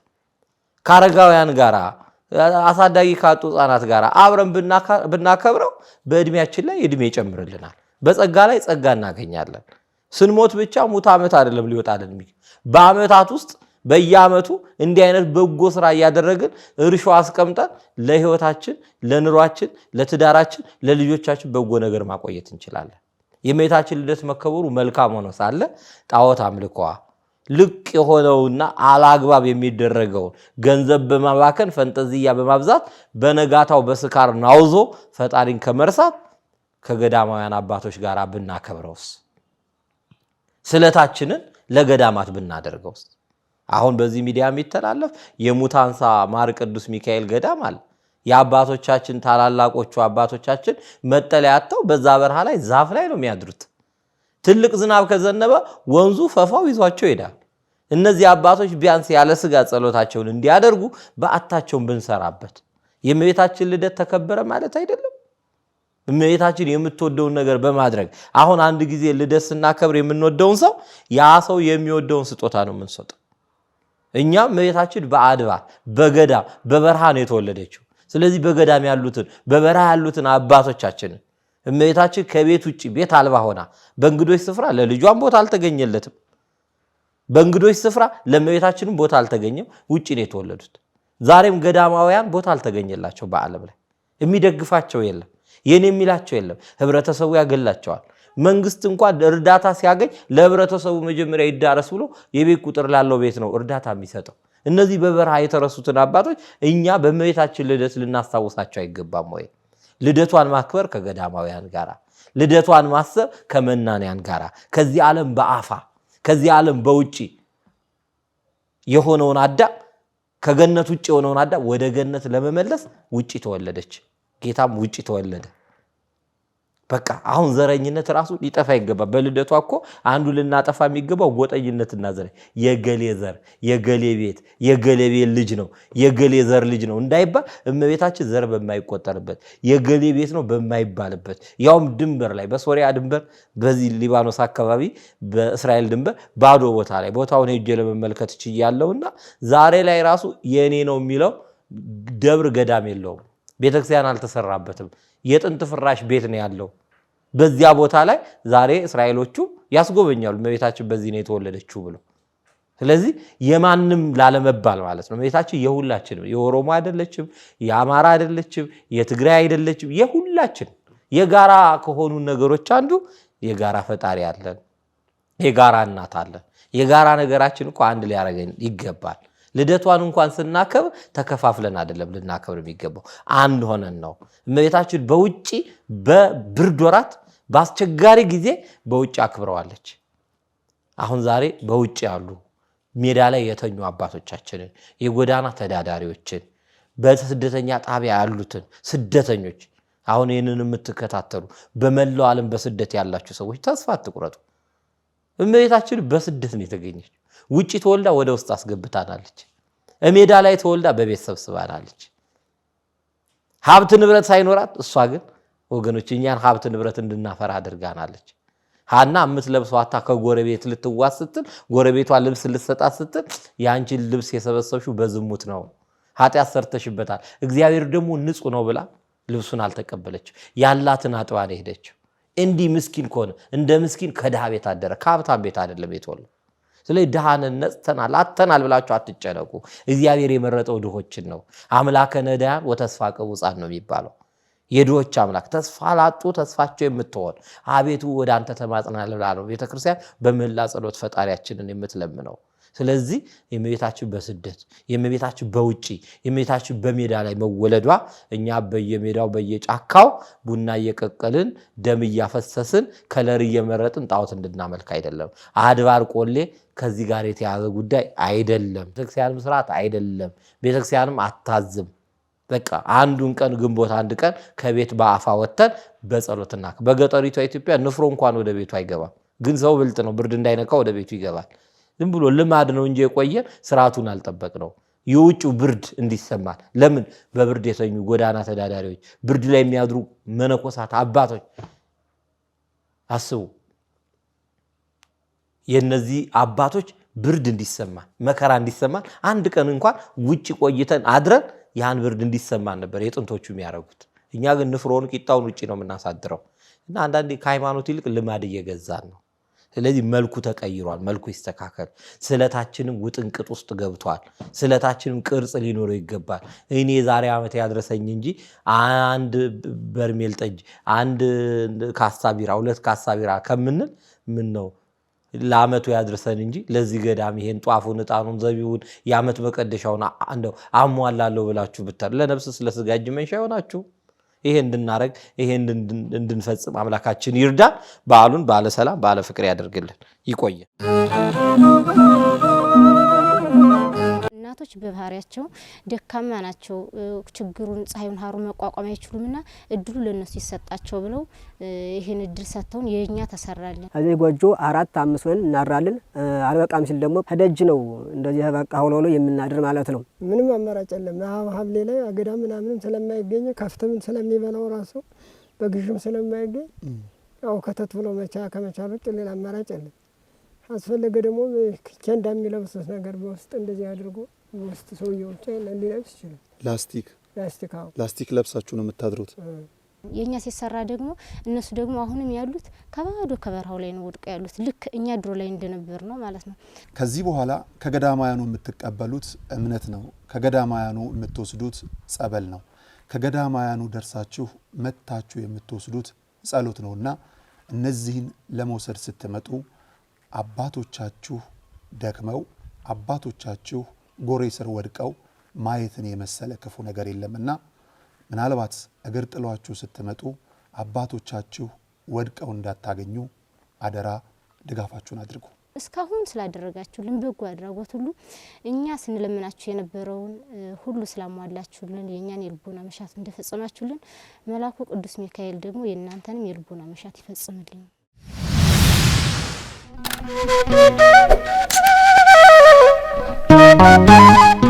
ካረጋውያን ጋር አሳዳጊ ካጡ ሕፃናት ጋር አብረን ብናከብረው በእድሜያችን ላይ እድሜ ይጨምርልናል። በጸጋ ላይ ጸጋ እናገኛለን። ስንሞት ብቻ ሙት ዓመት አይደለም ሊወጣልን በዓመታት ውስጥ በየዓመቱ እንዲህ አይነት በጎ ስራ እያደረግን እርሾ አስቀምጠን ለህይወታችን፣ ለኑሯችን፣ ለትዳራችን፣ ለልጆቻችን በጎ ነገር ማቆየት እንችላለን። የእመቤታችን ልደት መከበሩ መልካም ሆኖ ሳለ ጣዖት አምልኮዋ ልቅ የሆነውና አላግባብ የሚደረገው ገንዘብ በማባከን ፈንጠዝያ በማብዛት በነጋታው በስካር ናውዞ ፈጣሪን ከመርሳት ከገዳማውያን አባቶች ጋር ብናከብረውስ? ስለታችንን ለገዳማት ብናደርገውስ? አሁን በዚህ ሚዲያ የሚተላለፍ የሙታንሳ ማር ቅዱስ ሚካኤል ገዳም አለ። የአባቶቻችን ታላላቆቹ አባቶቻችን መጠለያ አጥተው በዛ በረሃ ላይ ዛፍ ላይ ነው የሚያድሩት። ትልቅ ዝናብ ከዘነበ ወንዙ ፈፋው ይዟቸው ይሄዳል። እነዚህ አባቶች ቢያንስ ያለ ስጋ ጸሎታቸውን እንዲያደርጉ በአታቸውን ብንሰራበት የእመቤታችን ልደት ተከበረ ማለት አይደለም። እመቤታችን የምትወደውን ነገር በማድረግ አሁን አንድ ጊዜ ልደት ስናከብር የምንወደውን ሰው ያ ሰው የሚወደውን ስጦታ ነው የምንሰጠው። እኛም እመቤታችን በአድባር በገዳም በበረሃ ነው የተወለደችው። ስለዚህ በገዳም ያሉትን በበረሃ ያሉትን አባቶቻችንን እመቤታችን ከቤት ውጪ ቤት አልባ ሆና በእንግዶች ስፍራ ለልጇም ቦታ አልተገኘለትም። በእንግዶች ስፍራ ለእመቤታችንም ቦታ አልተገኘም። ውጪ ነው የተወለዱት። ዛሬም ገዳማውያን ቦታ አልተገኘላቸው። በዓለም ላይ የሚደግፋቸው የለም፣ የኔ የሚላቸው የለም። ህብረተሰቡ ያገላቸዋል። መንግስት እንኳን እርዳታ ሲያገኝ ለህብረተሰቡ መጀመሪያ ይዳረስ ብሎ የቤት ቁጥር ላለው ቤት ነው እርዳታ የሚሰጠው። እነዚህ በበረሃ የተረሱትን አባቶች እኛ በእመቤታችን ልደት ልናስታውሳቸው አይገባም ወይ? ልደቷን ማክበር ከገዳማውያን ጋራ፣ ልደቷን ማሰብ ከመናንያን ጋራ፣ ከዚህ ዓለም በአፋ ከዚህ ዓለም በውጪ የሆነውን አዳም ከገነት ውጪ የሆነውን አዳም ወደ ገነት ለመመለስ ውጪ ተወለደች። ጌታም ውጪ ተወለደ። በቃ አሁን ዘረኝነት ራሱ ሊጠፋ ይገባል። በልደቷ እኮ አንዱ ልናጠፋ የሚገባው ጎጠኝነትና ዘር የገሌ ዘር የገሌ ቤት የገሌ ቤት ልጅ ነው የገሌ ዘር ልጅ ነው እንዳይባል እመቤታችን ዘር በማይቆጠርበት የገሌ ቤት ነው በማይባልበት ያውም ድንበር ላይ በሶሪያ ድንበር በዚህ ሊባኖስ አካባቢ በእስራኤል ድንበር ባዶ ቦታ ላይ ቦታውን ሄጄ ለመመልከት ችያለሁና ዛሬ ላይ ራሱ የኔ ነው የሚለው ደብር ገዳም የለውም። ቤተክርስቲያን አልተሰራበትም። የጥንት ፍራሽ ቤት ነው ያለው። በዚያ ቦታ ላይ ዛሬ እስራኤሎቹ ያስጎበኛሉ እመቤታችን በዚህ ነው የተወለደችው ብሎ። ስለዚህ የማንም ላለመባል ማለት ነው። እመቤታችን የሁላችንም የኦሮሞ አይደለችም፣ የአማራ አይደለችም፣ የትግራይ አይደለችም፣ የሁላችን የጋራ ከሆኑ ነገሮች አንዱ የጋራ ፈጣሪ አለን፣ የጋራ እናት አለን። የጋራ ነገራችን እኮ አንድ ሊያደርገን ይገባል። ልደቷን እንኳን ስናከብር ተከፋፍለን አይደለም ልናከብር የሚገባው አንድ ሆነን ነው። እመቤታችን በውጪ በብርድ ወራት በአስቸጋሪ ጊዜ በውጪ አክብረዋለች። አሁን ዛሬ በውጪ ያሉ ሜዳ ላይ የተኙ አባቶቻችንን የጎዳና ተዳዳሪዎችን በስደተኛ ጣቢያ ያሉትን ስደተኞች አሁን ይህንን የምትከታተሉ በመላው ዓለም በስደት ያላችሁ ሰዎች ተስፋ አትቁረጡ። እመቤታችን በስደት ነው የተገኘች። ውጪ ተወልዳ ወደ ውስጥ አስገብታናለች። ሜዳ ላይ ተወልዳ በቤት ሰብስባናለች። ሀብት ንብረት ሳይኖራት እሷ ግን ወገኖች እኛን ሀብት ንብረት እንድናፈራ አድርጋናለች። ሐና የምትለብሰው አታ ከጎረቤት ልትዋስ ስትል ጎረቤቷ ልብስ ልትሰጣት ስትል ያንቺን ልብስ የሰበሰብሽው በዝሙት ነው፣ ኃጢአት ሰርተሽበታል፣ እግዚአብሔር ደግሞ ንጹህ ነው ብላ ልብሱን አልተቀበለችው። ያላትን አጥባ ነው ሄደችው። እንዲህ ምስኪን ከሆነ እንደ ምስኪን ከድሃ ቤት አደረ፣ ከሀብታም ቤት አይደለም የተወለደው። ስለዚህ ድሃንን ነጽተናል አተናል ብላችሁ አትጨነቁ። እግዚአብሔር የመረጠው ድሆችን ነው። አምላከ ነዳያን ወተስፋ ቅቡጻን ነው የሚባለው። የድሆች አምላክ ተስፋ ላጡ ተስፋቸው የምትሆን አቤቱ ወደ አንተ ተማጽናለሁ ብላ ነው ቤተክርስቲያን በምህላ ጸሎት ፈጣሪያችንን የምትለምነው። ስለዚህ የእመቤታችን በስደት የእመቤታችን በውጪ የእመቤታችን በሜዳ ላይ መወለዷ እኛ በየሜዳው በየጫካው ቡና እየቀቀልን ደም እያፈሰስን ከለር እየመረጥን ጣዖት እንድናመልክ አይደለም። አድባር ቆሌ ከዚህ ጋር የተያዘ ጉዳይ አይደለም። ቤተክርስቲያንም ስርዓት አይደለም። ቤተክርስቲያንም አታዝም። በቃ አንዱን ቀን ግንቦት አንድ ቀን ከቤት በአፋ ወተን በጸሎትና በገጠሪቷ ኢትዮጵያ ንፍሮ እንኳን ወደ ቤቱ አይገባም። ግን ሰው ብልጥ ነው፣ ብርድ እንዳይነካ ወደ ቤቱ ይገባል። ዝም ብሎ ልማድ ነው እንጂ የቆየን ስርዓቱን አልጠበቅ ነው። የውጭው ብርድ እንዲሰማል ለምን በብርድ የተኙ ጎዳና ተዳዳሪዎች፣ ብርድ ላይ የሚያድሩ መነኮሳት አባቶች አስቡ። የነዚህ አባቶች ብርድ እንዲሰማል መከራ እንዲሰማል አንድ ቀን እንኳን ውጪ ቆይተን አድረን ያን ብርድ እንዲሰማን ነበር የጥንቶቹ የሚያደርጉት። እኛ ግን ንፍሮን ቂጣውን ውጪ ነው የምናሳድረው እና አንዳንዴ ከሃይማኖት ይልቅ ልማድ እየገዛን ነው። ስለዚህ መልኩ ተቀይሯል። መልኩ ይስተካከል። ስለታችንም ውጥንቅጥ ውስጥ ገብቷል። ስለታችንም ቅርጽ ሊኖረው ይገባል። እኔ ዛሬ ዓመት ያድረሰኝ እንጂ አንድ በርሜል ጠጅ አንድ ካሳቢራ ሁለት ካሳቢራ ከምንል ምን ነው ለዓመቱ ያድርሰን እንጂ ለዚህ ገዳም ይሄን ጧፉን ዕጣኑን ዘቢውን የዓመት መቀደሻውን እንደው አሟላለሁ ብላችሁ ብታር ለነፍስ ስለስጋ እጅ መንሻ ይሆናችሁ። ይሄ እንድናረግ ይሄ እንድንፈጽም አምላካችን ይርዳን። በዓሉን ባለ ሰላም ባለ ፍቅር ያደርግልን። ይቆየ። እናቶች በባህሪያቸው ደካማ ናቸው። ችግሩን ፀሐዩን ሀሩ መቋቋም አይችሉምና እድሉ ለነሱ ይሰጣቸው ብለው ይሄን እድል ሰጥተውን የኛ ተሰራልን። እዚህ ጎጆ 4-5 ሆነን እናራለን። አልበቃም ሲል ደግሞ ከደጅ ነው እንደዚህ በቃ ሆኖ የምናድር ማለት ነው። ምንም አማራጭ የለም። ሐምሌ ላይ አገዳ ምናምንም ስለማይገኝ ከፍተም ስለሚበላው ራሱ በግዥም ስለማይገኝ ያው ከተት ብሎ ከመቻል ውጭ ሌላ አማራጭ የለም። አስፈለገ ደግሞ ኬንዳ የሚለብሱት ነገር በውስጥ እንደዚህ አድርጎ በውስጥ ሰውየው ሊለብስ ይችላል። ላስቲክ ለብሳችሁ ነው የምታድሩት? የኛ ሲሰራ ደግሞ እነሱ ደግሞ አሁንም ያሉት ከባዶ ከበረሃው ላይ ነው ወድቀው ያሉት። ልክ እኛ ድሮ ላይ እንደነበር ነው ማለት ነው። ከዚህ በኋላ ከገዳማያኑ የምትቀበሉት እምነት ነው። ከገዳማያኑ የምትወስዱት ጸበል ነው። ከገዳማያኑ ደርሳችሁ መታችሁ የምትወስዱት ጸሎት ነውና እነዚህን ለመውሰድ ስትመጡ አባቶቻችሁ ደክመው አባቶቻችሁ ጎሬ ስር ወድቀው ማየትን የመሰለ ክፉ ነገር የለምና ምናልባት እግር ጥሏችሁ ስትመጡ አባቶቻችሁ ወድቀው እንዳታገኙ አደራ ድጋፋችሁን አድርጉ። እስካሁን ስላደረጋችሁልን በጎ አድራጎት ሁሉ እኛ ስንለምናችሁ የነበረውን ሁሉ ስላሟላችሁልን የኛን የልቦና መሻት እንደፈጸማችሁልን መልአኩ ቅዱስ ሚካኤል ደግሞ የእናንተንም የልቦና መሻት ይፈጽምልኝ። Thank you.